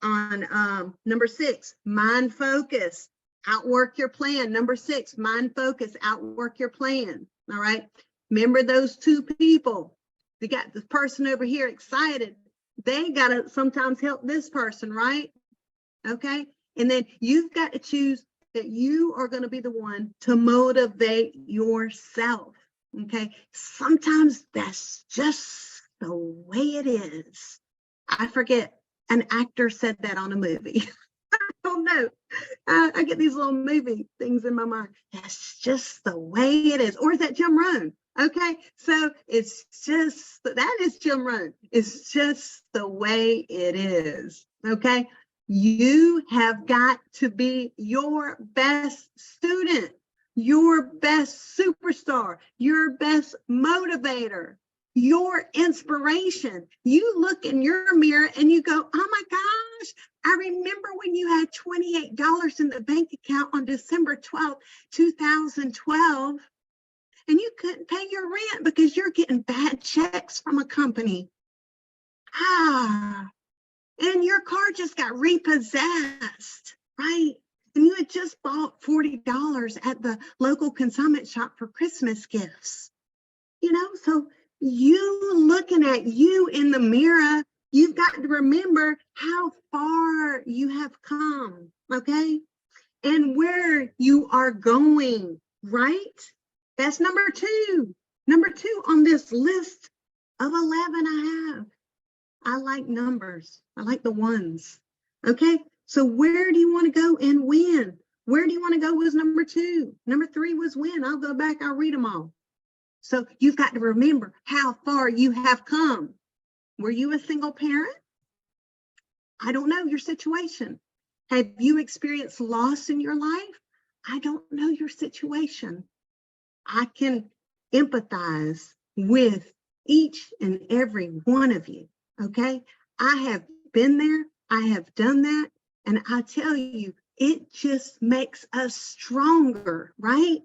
number 6, mind focus, outwork your plan. Number 6, mind focus, outwork your plan. All right. Remember those two people. We got the person over here excited. They got to sometimes help this person, right? Okay. And then you've got to choose that you are going to be the one to motivate yourself. Okay. Sometimes that's just the way it is. I forget, an actor said that on a movie. I don't know. I get these little movie things in my mind. That's just the way it is. Or is that Jim Rohn? Okay, so that is Jim Rohn. It's just the way it is. Okay, you have got to be your best student, your best superstar, your best motivator, your inspiration. You look in your mirror and you go, oh my gosh, I remember when you had $28 in the bank account on December 12th, 2012. And you couldn't pay your rent because you're getting bad checks from a company. And your car just got repossessed, right? And you had just bought $40 at the local consignment shop for Christmas gifts. So you looking at you in the mirror you've got to remember how far you have come, okay? And where you are going, right? That's number two. Number two on this list of 11 I have. I like numbers. I like the ones. Okay, so where do you want to go and when? Where do you want to go was number two. Number three was when. I'll go back, I'll read them all. So you've got to remember how far you have come. Were you a single parent? I don't know your situation. Have you experienced loss in your life? I don't know your situation. I can empathize with each and every one of you, okay? I have been there, I have done that, and I tell you, it just makes us stronger, right?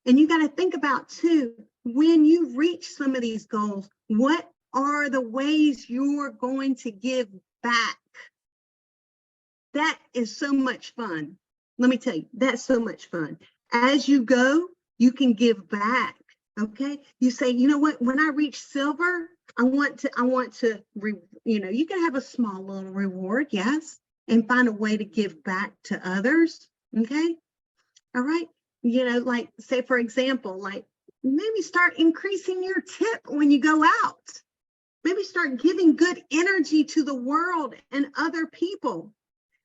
And you got to think about too, when you reach some of these goals, what are the ways you're going to give back? That is so much fun. Let me tell you, that's so much fun. As you go, you can give back. Okay. You say, you know what, when I reach silver, I want to, you can have a small little reward. Yes. And find a way to give back to others. Okay. All right. Like say, for example, like maybe start increasing your tip when you go out. Maybe start giving good energy to the world and other people.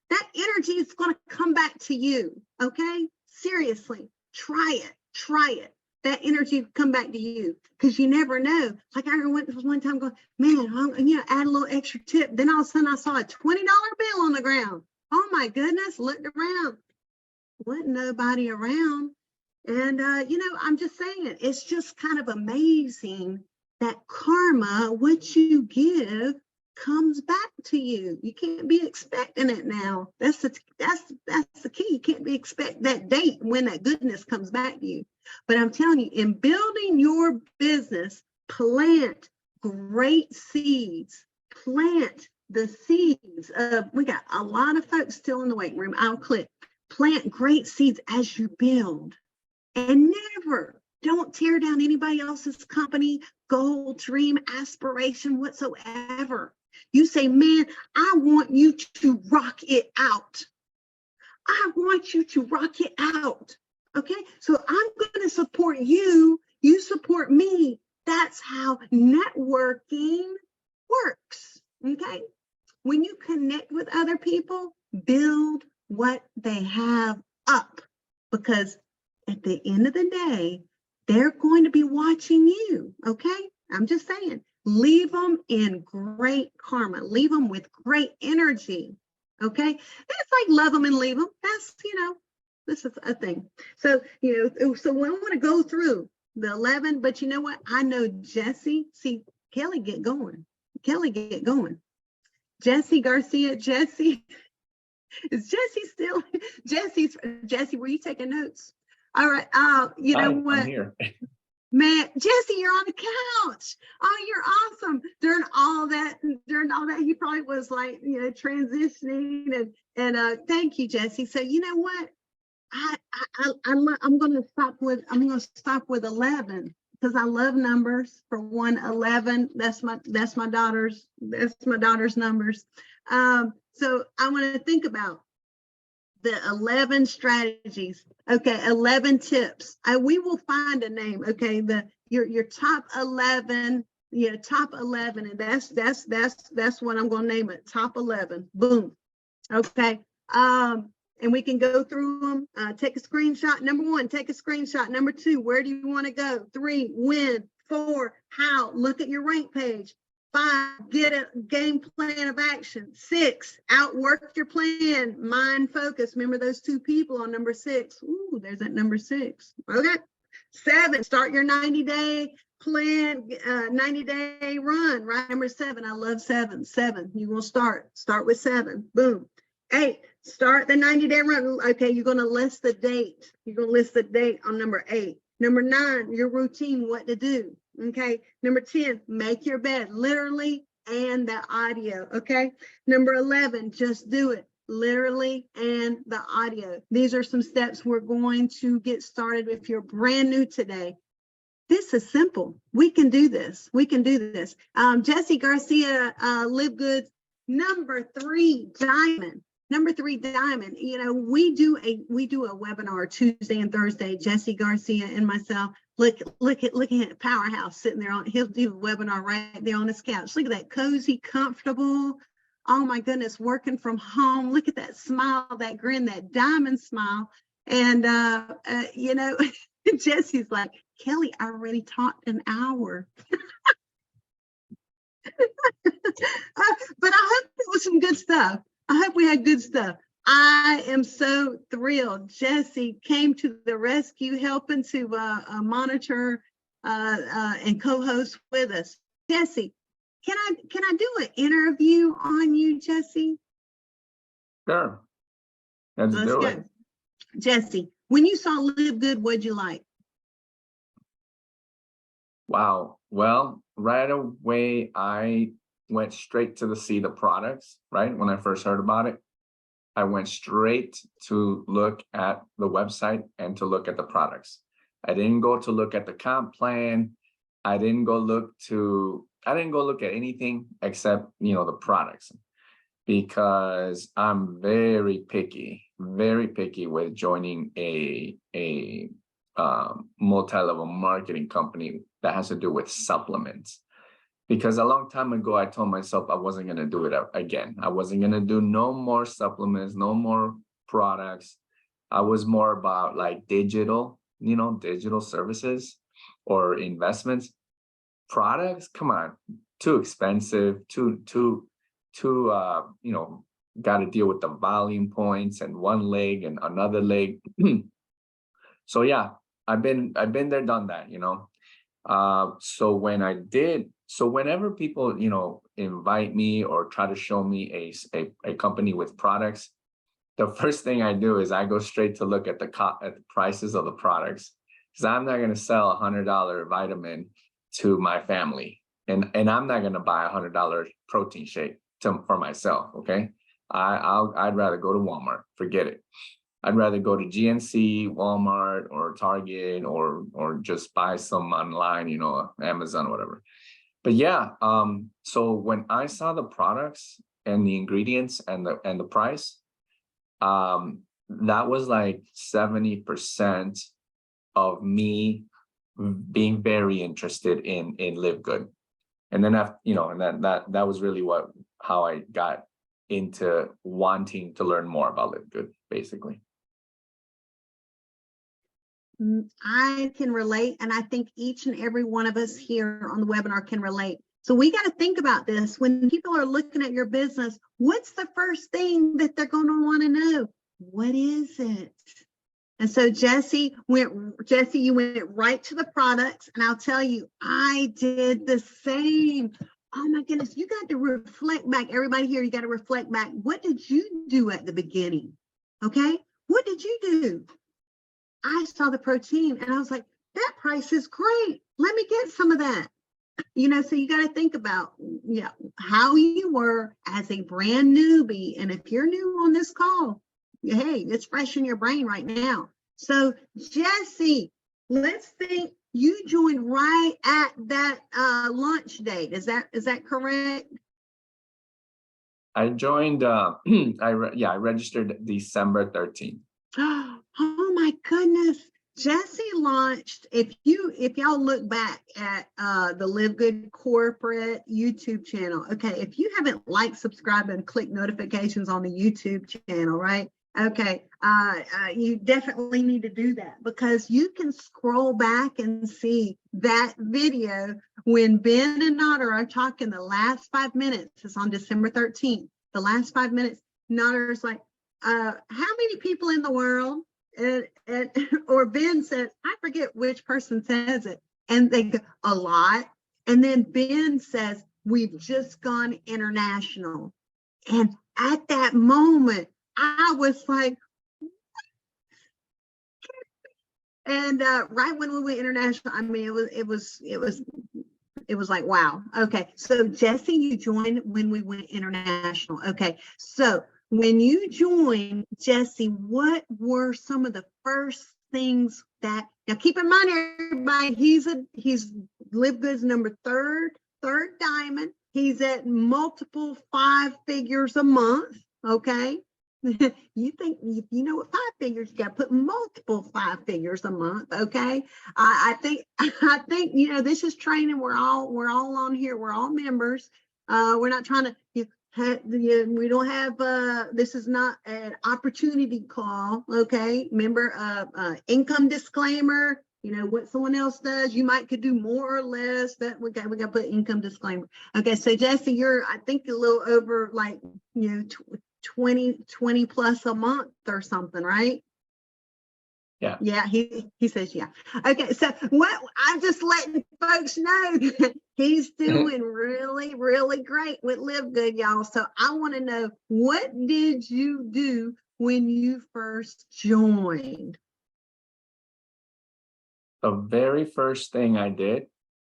That energy is going to come back to you. Okay. Seriously, try it. That energy will come back to you because you never know. Like I went one time going, man, add a little extra tip. Then all of a sudden I saw a $20 bill on the ground. Oh my goodness, looked around. Wasn't nobody around. And, I'm just saying, it's just kind of amazing that karma, what you give, comes back to you. You can't be expecting it now. That's the key. You can't be expect that date when that goodness comes back to you. But I'm telling you, in building your business, plant great seeds. Plant the seeds of, we got a lot of folks still in the waiting room. I'll click. Plant great seeds as you build. And don't tear down anybody else's company, goal, dream, aspiration, whatsoever. You say, man, I want you to rock it out. I want you to rock it out. Okay, so I'm going to support you. You support me. That's how networking works. Okay, when you connect with other people, build what they have up, because at the end of the day, they're going to be watching you. Okay, I'm just saying, leave them in great karma, leave them with great energy. Okay, it's like love them and leave them. That's, this is a thing. So, so we want to go through the 11, but you know what? I know Jesse, see, Kelly get going. Jesse Garcia, Jesse, is Jesse still? Jesse, were you taking notes? All right. You know what? I'm here. Man, Jesse, you're on the couch. Oh, you're awesome. During all that, he probably was like, transitioning and thank you, Jesse. So you know what? I'm gonna stop with 11 because I love numbers. For one, 11. That's my daughter's numbers. So I want to think about the 11 strategies. Okay, 11 tips. We will find a name. Okay, your top 11. Yeah, top 11, and that's what I'm going to name it. Top 11. Boom. Okay. And we can go through them. Take a screenshot. Number 1, take a screenshot. Number 2, where do you want to go? 3, when? 4, how? Look at your rank page. 5, get a game plan of action. 6, outwork your plan. Mind focus. Remember those 2 people on number 6. Ooh, there's that number 6. Okay. 7, start your 90-day plan, 90-day run. Right. Number 7. I love 7. 7. You will start with 7. Boom. 8, start the 90-day run. Okay, you're going to list the date. You're going to list the date on number 8. Number 9, your routine, what to do. Okay. Number 10, make your bed, literally, and the audio. Okay. Number 11, just do it, literally, and the audio. These are some steps we're going to get started. If you're brand new today, this is simple. We can do this. We can do this. Jesse Garcia, Livegood, number 3 diamond. Number 3 diamond. You know, we do a webinar Tuesday and Thursday. Jesse Garcia and myself. Look at Powerhouse sitting there on. He'll do a webinar right there on his couch. Look at that cozy, comfortable. Oh my goodness, working from home. Look at that smile, that grin, that diamond smile. And you know, Jesse's like, Kelly, I already talked an hour. But I hope it was some good stuff. I hope we had good stuff. I am so thrilled. Jesse came to the rescue, helping to monitor and co-host with us. Jesse, can I do an interview on you, Jesse? Sure. Let's do go. it. Jesse, when you saw Livegood, what'd you like? Wow. Well, right away, I went straight to see the products, right? When I first heard about it, I went straight to look at the website and to look at the products. I didn't go to look at the comp plan. I didn't go look at anything except, you know, the products, because I'm very picky with joining a multi-level marketing company that has to do with supplements. Because a long time ago, I told myself I wasn't going to do it again. I wasn't going to do no more supplements, no more products. I was more about like digital, you know, digital services or investments. Products, come on, too expensive, too you know, got to deal with the volume points and one leg and another leg. So yeah, I've been there, done that, you know. So whenever people, you know, invite me or try to show me a company with products, the first thing I do is I go straight to look at the prices of the products, because I'm not going to sell $100 vitamin to my family, and I'm not going to buy $100 protein shake for myself. Okay, I'd rather go to Walmart. Forget it. I'd rather go to GNC, Walmart, or Target, or just buy some online, you know, Amazon or whatever. But yeah, so when I saw the products and the ingredients and the price, that was like 70% of me being very interested in Livegood. And then after, you know, and then that was really how I got into wanting to learn more about Livegood, basically. I can relate, and I think each and every one of us here on the webinar can relate. So we got to think about this. When people are looking at your business, what's the first thing that they're going to want to know? What is it? And so Jesse, you went right to the products, and I'll tell you, I did the same. Oh my goodness, you got to reflect back. Everybody here, you got to reflect back. What did you do at the beginning? Okay, what did you do? I saw the protein and I was like, that price is great. Let me get some of that. You know, so you got to think about, you know, how you were as a brand newbie. And if you're new on this call, hey, it's fresh in your brain right now. So Jesse, let's think, you joined right at that launch date. Is that correct? I joined, I registered December 13th. Oh my goodness. Jesse launched, if y'all look back at the Livegood corporate YouTube channel, okay, if you haven't liked, subscribed, and clicked notifications on the YouTube channel, right? Okay, you definitely need to do that, because you can scroll back and see that video when Ben and Nader are talking. The last 5 minutes is on December 13th. The last 5 minutes, Nader is like, how many people in the world? Or Ben says, I forget which person says it, and they go, a lot. And then Ben says, we've just gone international. And at that moment, I was like, and right when we went international, I mean, it was like, wow. Okay, so Jesse, you joined when we went international. Okay, so when you joined, Jesse, what were some of the first things that, now keep in mind, everybody, he's Livegood's number third diamond. He's at multiple 5 figures a month. Okay. You think, you know what 5 figures, you got to put multiple 5 figures a month. Okay. I think, you know, this is training. We're all on here. We're all members. We're not trying to, we don't have, this is not an opportunity call. Okay. Remember, income disclaimer, you know, what someone else does, you could do more or less. That we got to put income disclaimer. Okay. So Jesse, you're, I think, a little over, like, you know, 20 plus a month or something, right? Yeah. Yeah, he says, yeah. Okay, so what I'm just letting folks know that he's doing really, really great with Livegood, y'all. So I want to know, what did you do when you first joined? The very first thing I did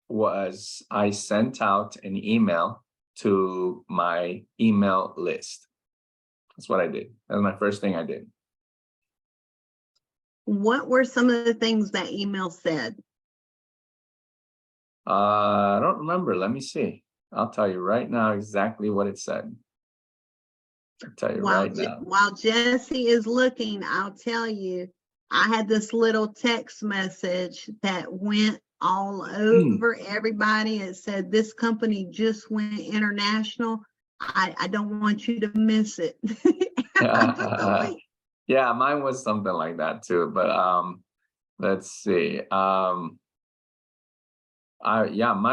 was I sent out an email to my email list. That's what I did. That was my first thing I did. What were some of the things that email said? I don't remember. Let me see. I'll tell you right now exactly what it said. I'll tell you right now. While Jesse is looking, I'll tell you, I had this little text message that went all over everybody. It said, this company just went international. I don't want you to miss it. Yeah, mine was something like that too. But let's see. My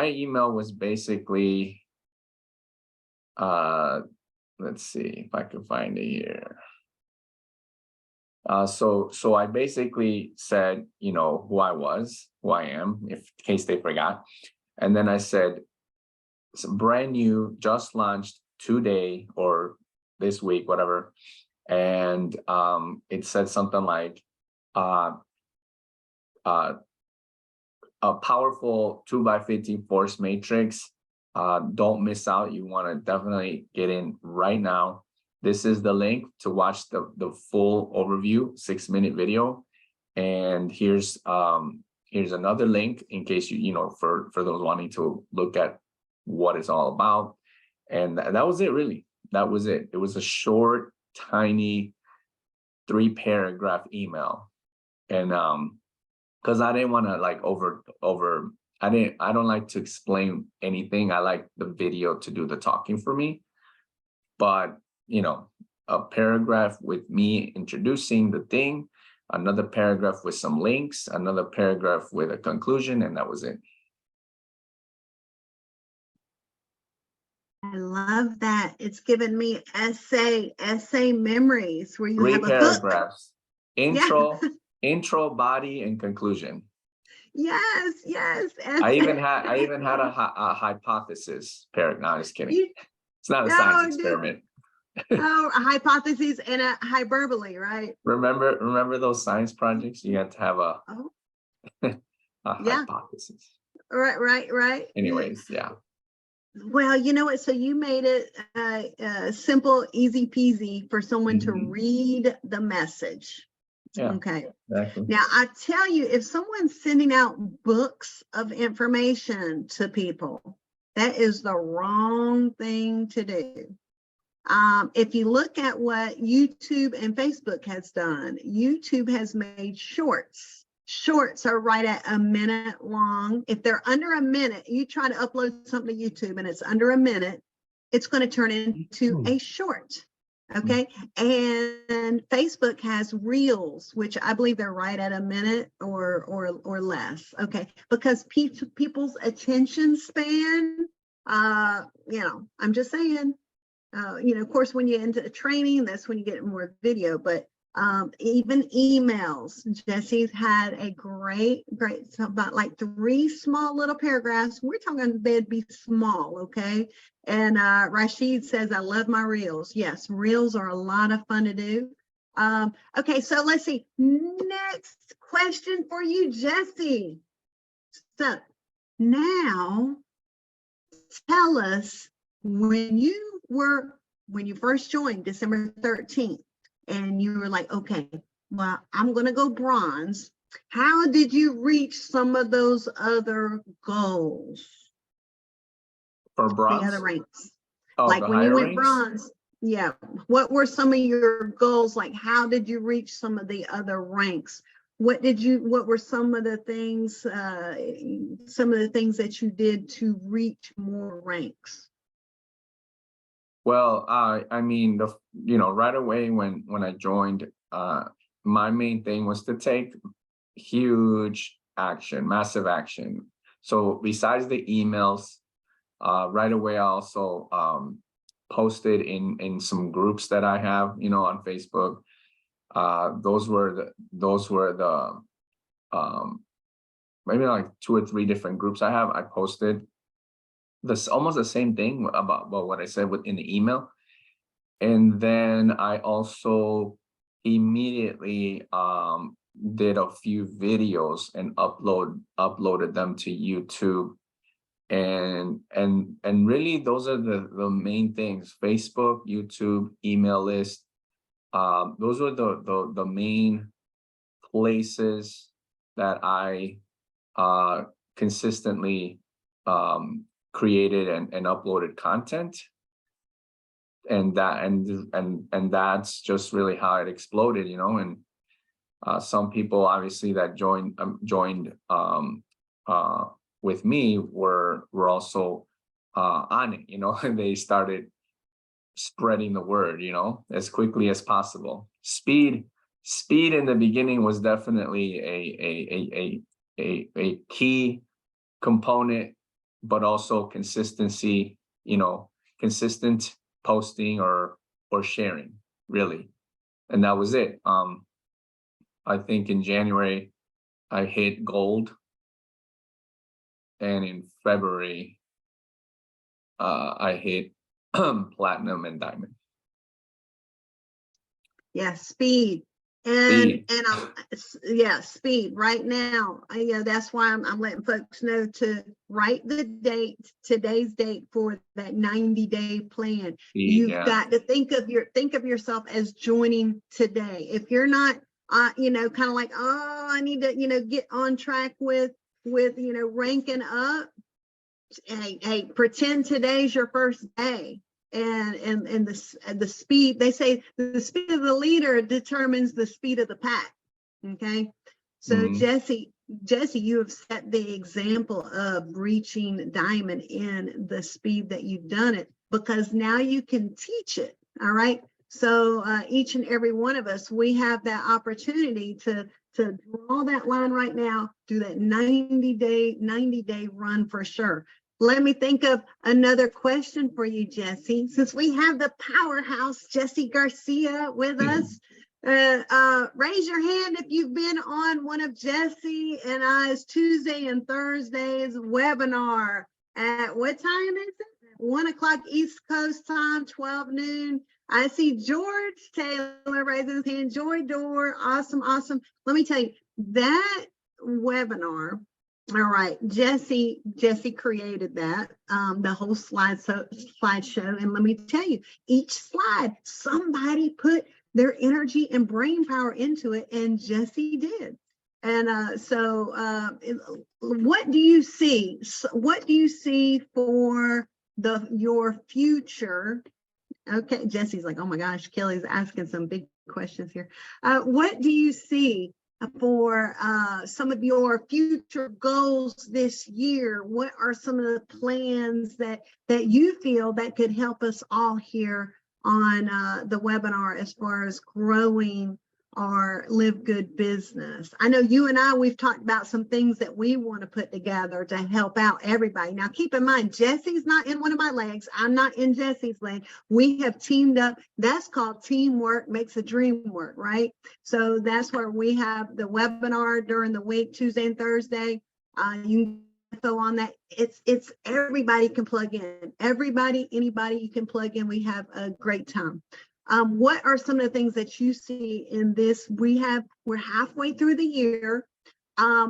email was basically, let's see if I can find it here. So I basically said, you know, who I was, who I am, in case they forgot. And then I said, it's brand new, just launched today or this week, whatever. And it said something like, a powerful 2x50 force matrix. Don't miss out. You want to definitely get in right now. This is the link to watch the full overview 6-minute video. And here's another link in case you know, for those wanting to look at what it's all about. And that was it, really. That was it. It was a short, tiny 3-paragraph email. And because I didn't want to like I don't like to explain anything. I like the video to do the talking for me. But, you know, a paragraph with me introducing the thing, another paragraph with some links, another paragraph with a conclusion, and that was it. I love that. It's given me essay memories where you 3 have a paragraphs. Hook. Intro, body, and conclusion. Yes. I even had a hypothesis paragraph. No, I'm just kidding. It's not a science experiment. Oh, a hypothesis and a hyperbole, right? Remember those science projects? You had to have a hypothesis. Right. Anyways, yeah. Well, you know what? So you made it simple, easy peasy for someone to read the message. Yeah. Okay. Exactly. Now, I tell you, if someone's sending out books of information to people, that is the wrong thing to do. If you look at what YouTube and Facebook has done, YouTube has made shorts. Shorts are right at a minute long. If they're under a minute, you try to upload something to YouTube and it's under a minute, it's going to turn into a short. Okay. And Facebook has reels, which I believe they're right at a minute or less. Okay. Because people's attention span, you know, I'm just saying, you know, of course, when you get into training, that's when you get more video, but even emails. Jesse's had a great, about like 3 small little paragraphs. We're talking they'd be small, okay? And Rashid says, I love my reels. Yes, reels are a lot of fun to do. Okay, so let's see. Next question for you, Jesse. So now tell us, when you first joined December 13th, and you were like, okay, well, I'm going to go bronze. How did you reach some of those other goals? For The bronze? other ranks. Oh, Like the when you higher went ranks? bronze, yeah. What were some of your goals? Like, how did you reach some of the other ranks? What were some of the things, that you did to reach more ranks? Well, I mean, right away when I joined, my main thing was to take huge action, massive action. So besides the emails, right away I also posted in some groups that I have, on Facebook. Those were the maybe like 2 or 3 different groups I have. I posted this almost the same thing about what I said in the email. And then I also immediately did a few videos and uploaded them to YouTube. And really those are the main things: Facebook, YouTube, email list. Those were the main places that I consistently created and uploaded content. And that's just really how it exploded, and some people obviously that joined with me were also on it, and they started spreading the word, as quickly as possible. Speed in the beginning was definitely a key component, but also consistency, consistent posting or sharing, really. And that was it. I think in January I hit gold, and in February I hit platinum and diamond. Yeah, speed. Speed. Yeah, speed right now. That's why I'm letting folks know to write the date, today's date, for that 90-day plan. You've got to think of yourself as joining today. If you're not, kind of like, oh, I need to, get on track with ranking up. Hey, pretend today's your first day. And the speed, they say the speed of the leader determines the speed of the pack. Okay. So Jesse, you have set the example of reaching diamond in the speed that you've done it, because now you can teach it. All right. So each and every one of us, we have that opportunity to draw that line right now, do that 90-day run for sure. Let me think of another question for you, Jesse. Since we have the powerhouse, Jesse Garcia, with us, raise your hand if you've been on one of Jesse and I's Tuesday and Thursdays webinar. At what time is it? 1 o'clock East Coast time, 12 noon. I see George Taylor raising his hand. Joy Door, awesome. Let me tell you, that webinar, all right, Jesse created that, the whole slideshow. And let me tell you, each slide, somebody put their energy and brain power into it, and Jesse did. And so what do you see? What do you see for your future? Okay, Jesse's like, oh my gosh, Kelly's asking some big questions here. What do you see for some of your future goals this year? What are some of the plans that you feel that could help us all here on the webinar as far as growing our Livegood business? I know you and we've talked about some things that we want to put together to help out everybody. Now, keep in mind, Jesse's not in one of my legs. I'm not in Jesse's leg. We have teamed up. That's called teamwork makes a dream work, right? So that's where we have the webinar during the week, Tuesday and Thursday. You info on that. It's everybody can plug in. Anybody you can plug in. We have a great time. What are some of the things that you see in this? We're halfway through the year.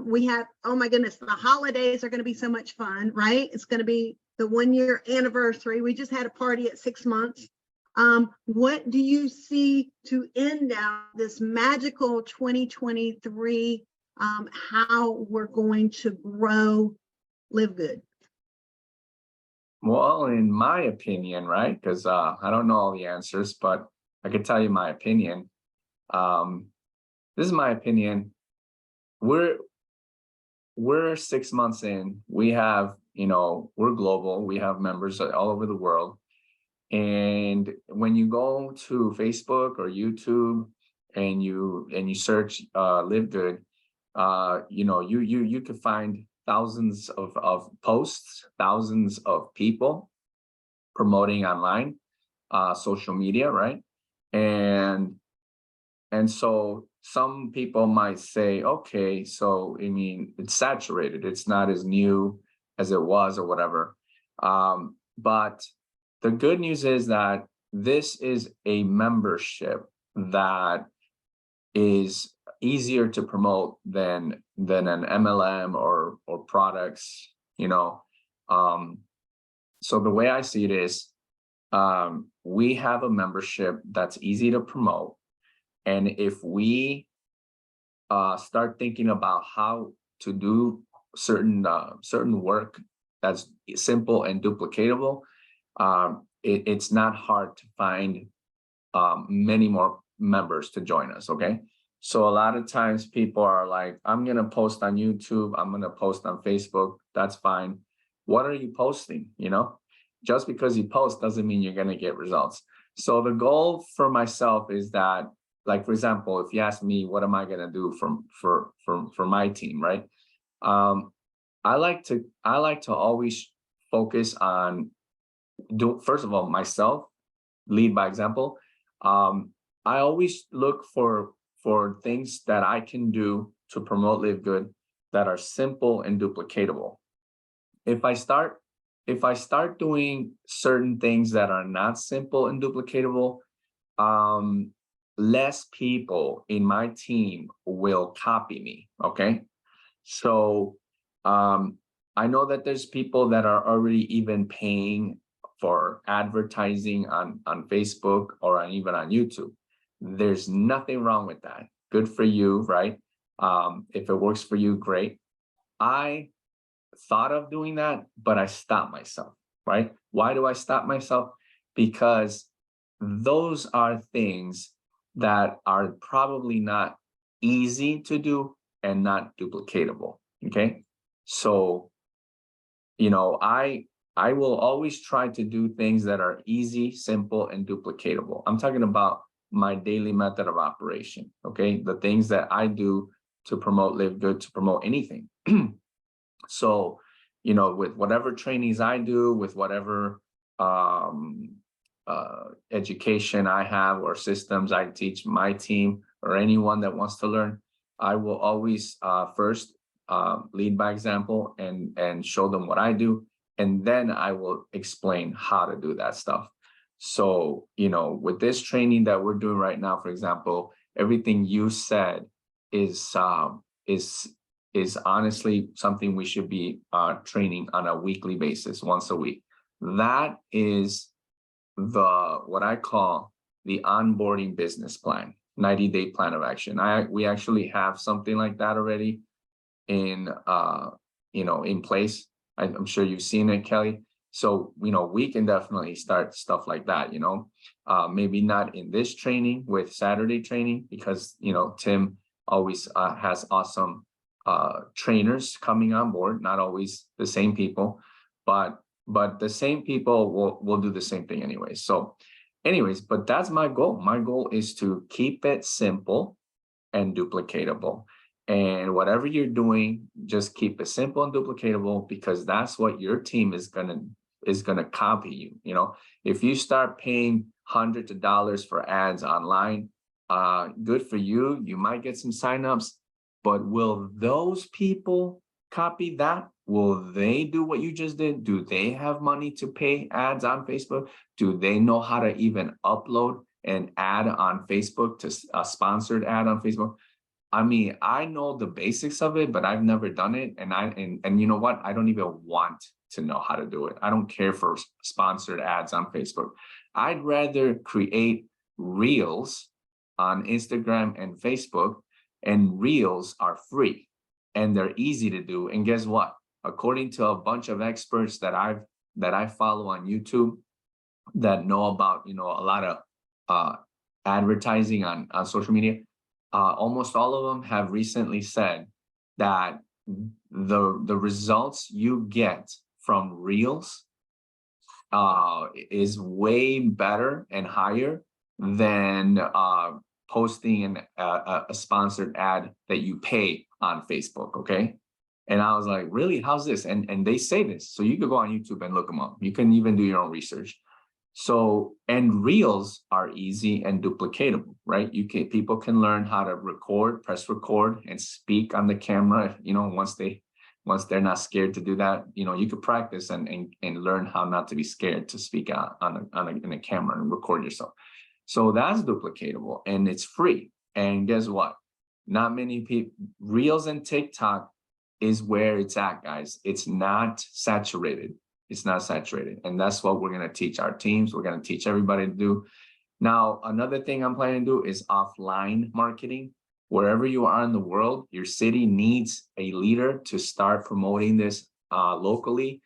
We have, oh my goodness, the holidays are going to be so much fun, right? It's going to be the 1-year anniversary. We just had a party at 6 months. What do you see to end out this magical 2023, how we're going to grow Livegood? Well, in my opinion, right? Because I don't know all the answers, but I can tell you my opinion. This is my opinion. We're 6 months in. We have, we're global. We have members all over the world. And when you go to Facebook or YouTube and you search Livegood, you could find thousands of posts, thousands of people promoting online, social media, right? And so some people might say, okay, so I mean, it's saturated. It's not as new as it was or whatever. But the good news is that this is a membership that is easier to promote than an MLM or products, So the way I see it is, we have a membership that's easy to promote. And if we start thinking about how to do certain work that's simple and duplicatable, it's not hard to find many more members to join us, okay? So a lot of times people are like, I'm gonna post on YouTube, I'm gonna post on Facebook, that's fine. What are you posting, Just because you post doesn't mean you're gonna get results. So the goal for myself is that, like, for example, if you ask me, what am I gonna do for my team, right? I like to always focus on first of all, myself, lead by example. I always look for things that I can do to promote Livegood that are simple and duplicatable. If I start doing certain things that are not simple and duplicatable, less people in my team will copy me, okay? So I know that there's people that are already even paying for advertising on Facebook or even on YouTube. There's nothing wrong with that. Good for you, right? If it works for you, great. I thought of doing that, but I stopped myself, right? Why do I stop myself? Because those are things that are probably not easy to do and not duplicatable, okay? So, I will always try to do things that are easy, simple, and duplicatable. I'm talking about my daily method of operation, okay? The things that I do to promote Livegood, to promote anything. So, with whatever trainings I do, with whatever education I have or systems I teach my team or anyone that wants to learn, I will always first lead by example and show them what I do. And then I will explain how to do that stuff. So, with this training that we're doing right now, for example, everything you said is honestly something we should be training on a weekly basis, once a week. That is what I call the onboarding business plan, 90-day plan of action. We actually have something like that already in place. I'm sure you've seen it, Kelly. So, we can definitely start stuff like that, maybe not in this training with Saturday training, because, Tim always has awesome trainers coming on board, not always the same people, but the same people will do the same thing anyway. So anyways, but that's my goal. My goal is to keep it simple and duplicatable. And whatever you're doing, just keep it simple and duplicatable, because that's what your team is gonna copy you. If you start paying hundreds of dollars for ads online, good for you. You might get some signups, but will those people copy that? Will they do what you just did? Do they have money to pay ads on Facebook? Do they know how to even upload an ad on Facebook, to a sponsored ad on Facebook? I mean, I know the basics of it, but I've never done it. And you know what? I don't even want to know how to do it. I don't care for sponsored ads on Facebook. I'd rather create reels on Instagram and Facebook, and reels are free and they're easy to do. And guess what? According to a bunch of experts that I follow on YouTube that know about, a lot of advertising on social media, almost all of them have recently said that the results you get from reels is way better and higher than posting a sponsored ad that you pay on Facebook. Okay. And I was like, really, how's this? And they say this. So you could go on YouTube and look them up. You can even do your own research. So, and reels are easy and duplicatable, right? People can learn how to press record and speak on the camera, once they're not scared to do that. You could practice and learn how not to be scared to speak in a camera and record yourself. So that's duplicatable and it's free. And guess what? Not many people, reels and TikTok is where it's at, guys. It's not saturated. It's not saturated. And that's what we're going to teach our teams. We're going to teach everybody to do. Now, another thing I'm planning to do is offline marketing. Wherever you are in the world, your city needs a leader to start promoting this locally.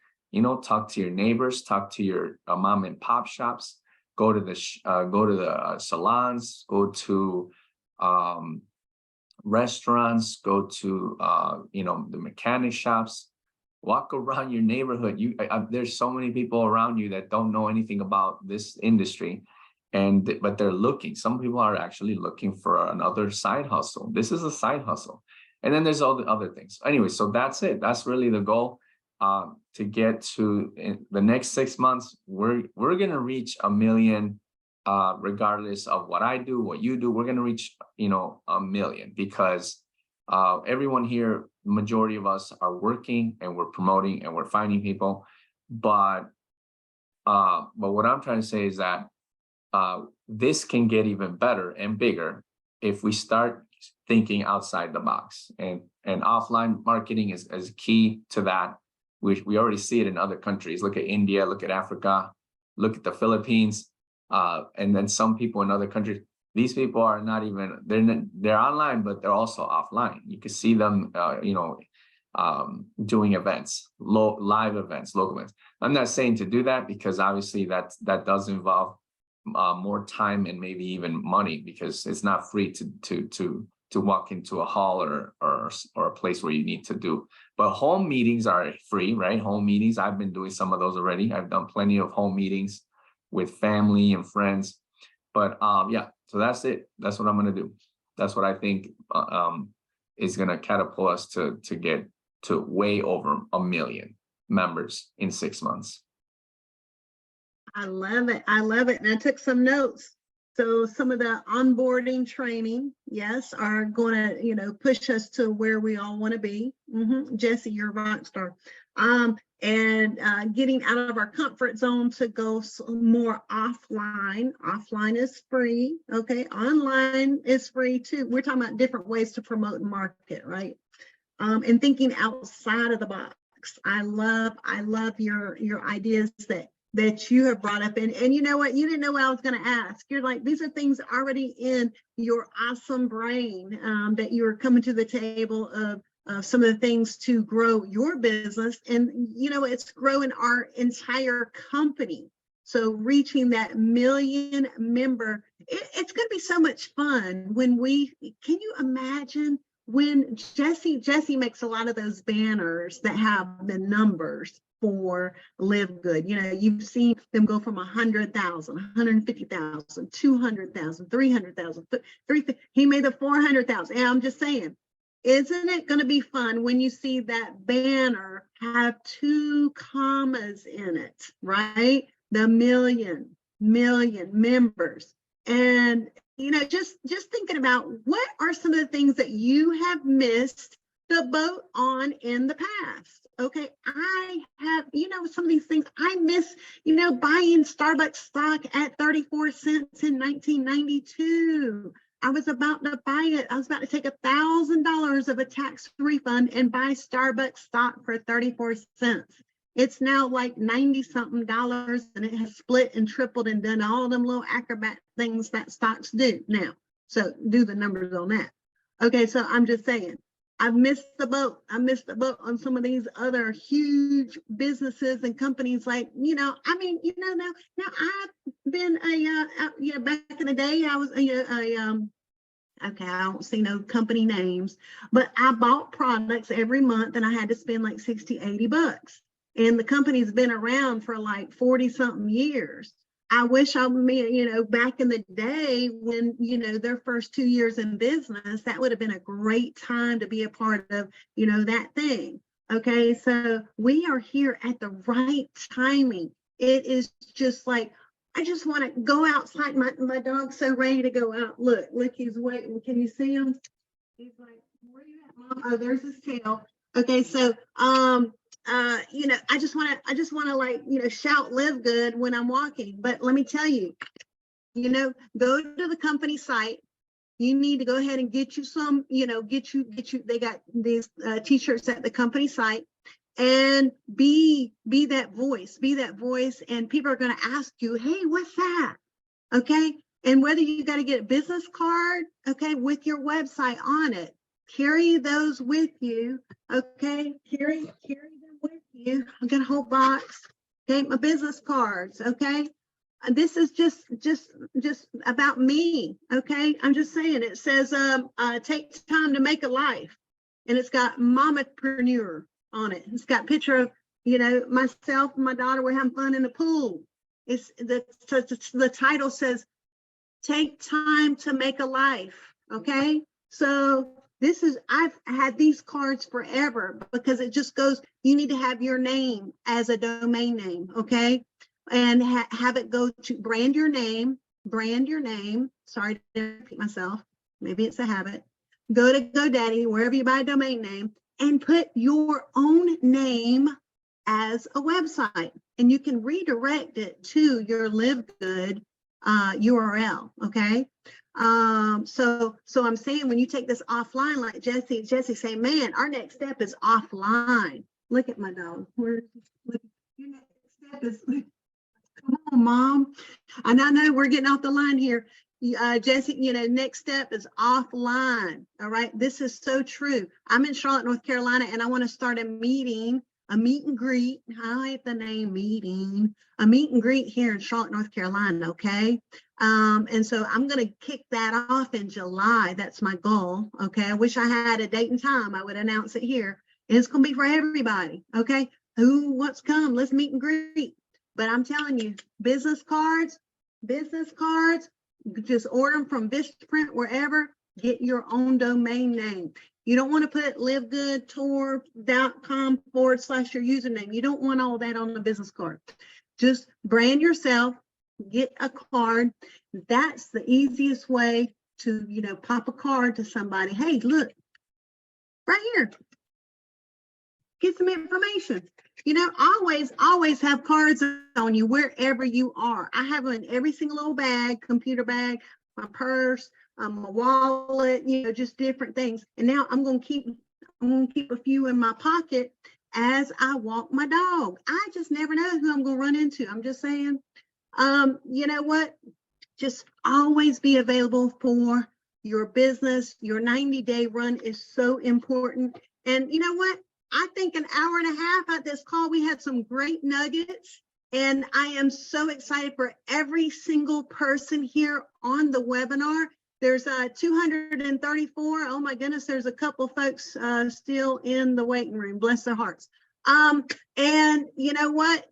Talk to your neighbors, talk to your mom and pop shops, go to the salons, go to restaurants, go to the mechanic shops. Walk around your neighborhood. There's so many people around you that don't know anything about this industry, but they're looking. Some people are actually looking for another side hustle. This is a side hustle. And then there's all the other things. Anyway, so that's it. That's really the goal. To get to in the next 6 months, we're gonna reach 1 million, regardless of what I do, what you do. We're gonna reach 1 million because everyone here, majority of us are working and we're promoting and we're finding people. But what I'm trying to say is that this can get even better and bigger if we start thinking outside the box. And offline marketing is key to that. We already see it in other countries. Look at India, look at Africa, look at the Philippines, and then some people in other countries. These people are not even, they're online, but they're also offline. You can see them, doing events, live events, local events. I'm not saying to do that because obviously that does involve more time and maybe even money, because it's not free to walk into a hall or a place where you need to do. But home meetings are free, right? Home meetings, I've been doing some of those already. I've done plenty of home meetings with family and friends. But yeah, so that's it. That's what I'm going to do. That's what I think is going to catapult us to get to way over 1 million members in 6 months. I love it. I love it. And I took some notes. So some of the onboarding training, yes, are going to, push us to where we all want to be. Jesse, you're a rock star. And getting out of our comfort zone to go more offline. Offline is free. Okay. Online is free too. We're talking about different ways to promote and market, right? And thinking outside of the box. I love your ideas that you have brought up. And you know what? You didn't know what I was going to ask. You're like, these are things already in your awesome brain that you're coming to the table of some of the things to grow your business. And, it's growing our entire company. So reaching that 1 million member, it's going to be so much fun when can you imagine when Jesse makes a lot of those banners that have the numbers for Livegood. You've seen them go from 100,000, 150,000, 200,000, 300,000, he made the 400,000. And I'm just saying, isn't it going to be fun when you see that banner have 2 commas in it, right? The million members. And, just thinking about what are some of the things that you have missed the boat on in the past. Okay, I have, some of these things I miss, buying Starbucks stock at 34 cents in 1992. I was about to buy it. I was about to take $1,000 of a tax refund and buy Starbucks stock for 34 cents. It's now like 90 something dollars, and it has split and tripled and done all them little acrobat things that stocks do now. So do the numbers on that. Okay, so I'm just saying, I've missed the boat. I missed the boat on some of these other huge businesses and companies like, now I've been back in the day, I was okay, I don't see no company names, but I bought products every month and I had to spend like 60, 80 bucks. And the company's been around for like 40 something years. I wish back in the day when, their first 2 years in business, that would have been a great time to be a part of, that thing. Okay, so we are here at the right timing. It is just like, I just want to go outside. My dog's so ready to go out. Look, he's waiting. Can you see him? He's like, where are you at, Mom? Oh, there's his tail. Okay, so I just want to like, shout Livegood when I'm walking. But let me tell you, go to the company site. You need to go ahead and get you some, they got these t-shirts at the company site. And be that voice, and people are going to ask you, hey, what's that? Okay, and whether you got to get a business card, okay, with your website on it, carry those with you. Okay, carry them with you. I got a whole box. Okay, my business cards. Okay, and this is just about me. Okay, I'm just saying. It says take time to make a life, and it's got Mamapreneur on it. It's got a picture of, myself and my daughter. We're having fun in the pool. It's the title says, take time to make a life. Okay. So I've had these cards forever because it just goes, you need to have your name as a domain name. Okay. And have it go to brand your name. Sorry to repeat myself. Maybe it's a habit. Go to GoDaddy, wherever you buy a domain name, and put your own name as a website, and you can redirect it to your Livegood URL. Okay. So I'm saying, when you take this offline, like Jesse say, man, our next step is offline. Look at my dog. Your next step is, come on, Mom. And I know we're getting off the line here. Jesse, next step is offline. All right. This is so true. I'm in Charlotte, North Carolina, and I want to start a meet and greet. I like the name meeting, a meet and greet here in Charlotte, North Carolina. Okay. And so I'm going to kick that off in July. That's my goal. Okay. I wish I had a date and time. I would announce it here. And it's going to be for everybody. Okay. Who wants to come? Let's meet and greet. But I'm telling you, business cards, just order them from Vistaprint, wherever. Get your own domain name. You don't want to put livegoodtour.com / your username. You don't want all that on the business card. Just brand yourself, get a card. That's the easiest way to, pop a card to somebody. Hey, look, right here. Get some information. Always have cards on you wherever you are. I have them in every single little bag, computer bag, my purse, my wallet, just different things. And now I'm going to keep a few in my pocket as I walk my dog. I just never know who I'm going to run into. I'm just saying, you know what? Just always be available for your business. Your 90-day run is so important. And you know what? I think an hour and a half at this call, we had some great nuggets, and I am so excited for every single person here on the webinar. There's 234. Oh my goodness, there's a couple folks still in the waiting room. Bless their hearts. And you know what?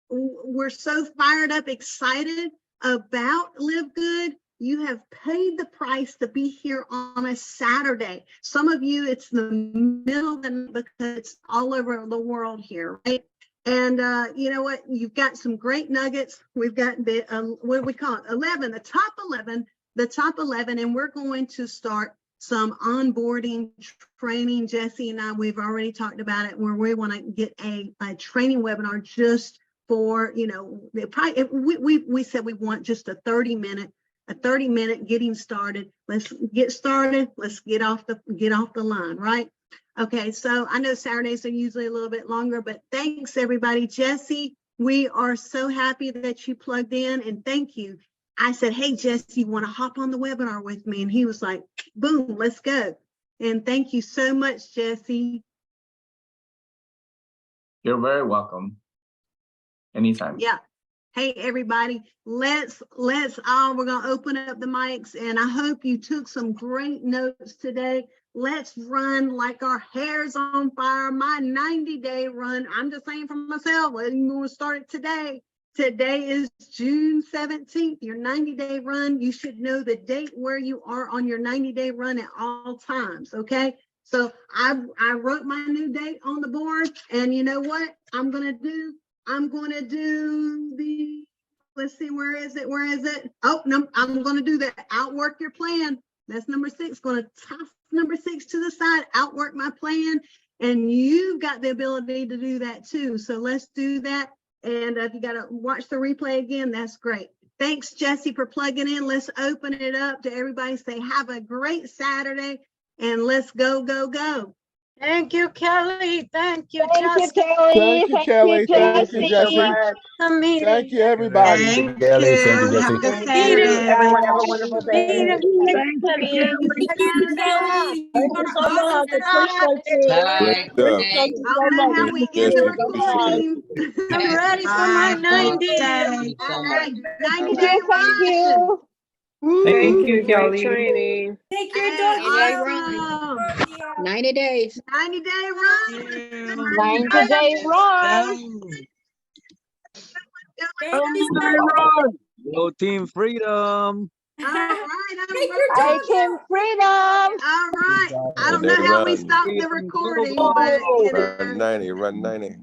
We're so fired up, excited about Livegood. You have paid the price to be here on a Saturday. Some of you, it's the middle of the night because it's all over the world here, right? And you know what? You've got some great nuggets. We've got the, what do we call it? 11, the top 11, and we're going to start some onboarding training. Jesse and I, we've already talked about it, where we want to get a training webinar just for, we said we want just a 30-minute getting started. Let's get started. Let's get off the line, right? Okay, so I know Saturdays are usually a little bit longer, but thanks everybody. Jesse, we are so happy that you plugged in, and thank you. I said, hey, Jesse, you want to hop on the webinar with me? And he was like, boom, let's go. And thank you so much, Jesse. You're very welcome. Anytime. Yeah. Hey, everybody, we're going to open up the mics, and I hope you took some great notes today. Let's run like our hair's on fire. My 90-day run, I'm just saying for myself, we're going to start it today. Today is June 17th, your 90-day run. You should know the date where you are on your 90-day run at all times, okay? So I wrote my new date on the board, and you know what I'm going to do? I'm going to do the, let's see, where is it? Oh, no, I'm going to do that. Outwork your plan. That's number 6. Going to toss number 6 to the side, outwork my plan. And you've got the ability to do that too. So let's do that. And if you got to watch the replay again, that's great. Thanks, Jesse, for plugging in. Let's open it up to everybody. Say, have a great Saturday, and let's go, go, go. Thank you, Kelly. Thank you, Thank you, Jesse. Kelly. Thank you, Kelly. Thank you, Jesse. The meeting. Thank you, everybody. Thank Kelly. you. Thank you, Have a Jesse. good Meeting. Saturday, Everyone have a everyone. wonderful Meeting. day. Thank you, Kelly. Thank you so much. Appreciate Great you. job. Thank you I so don't know much. how we Yes, end the we appreciate recording. I'm ready for my 90. All right, 90 Thank day you. Thank run. you. Thank you, Great Kelly. training. Take Hey, your awesome. 90 days. 90 day run. 90-day run. Go Team Freedom. All right. Hey, Team Freedom. All right. I don't And know then how we run. stopped the recording, but you Run know, 90, run 90.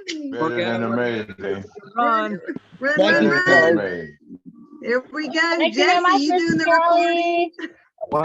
90. Better than amazing. Run. Run, Thank run, you, run. Kelly. Amazing. Here we go. Thank you very Jesse, much, you Miss doing the Kelly. recording?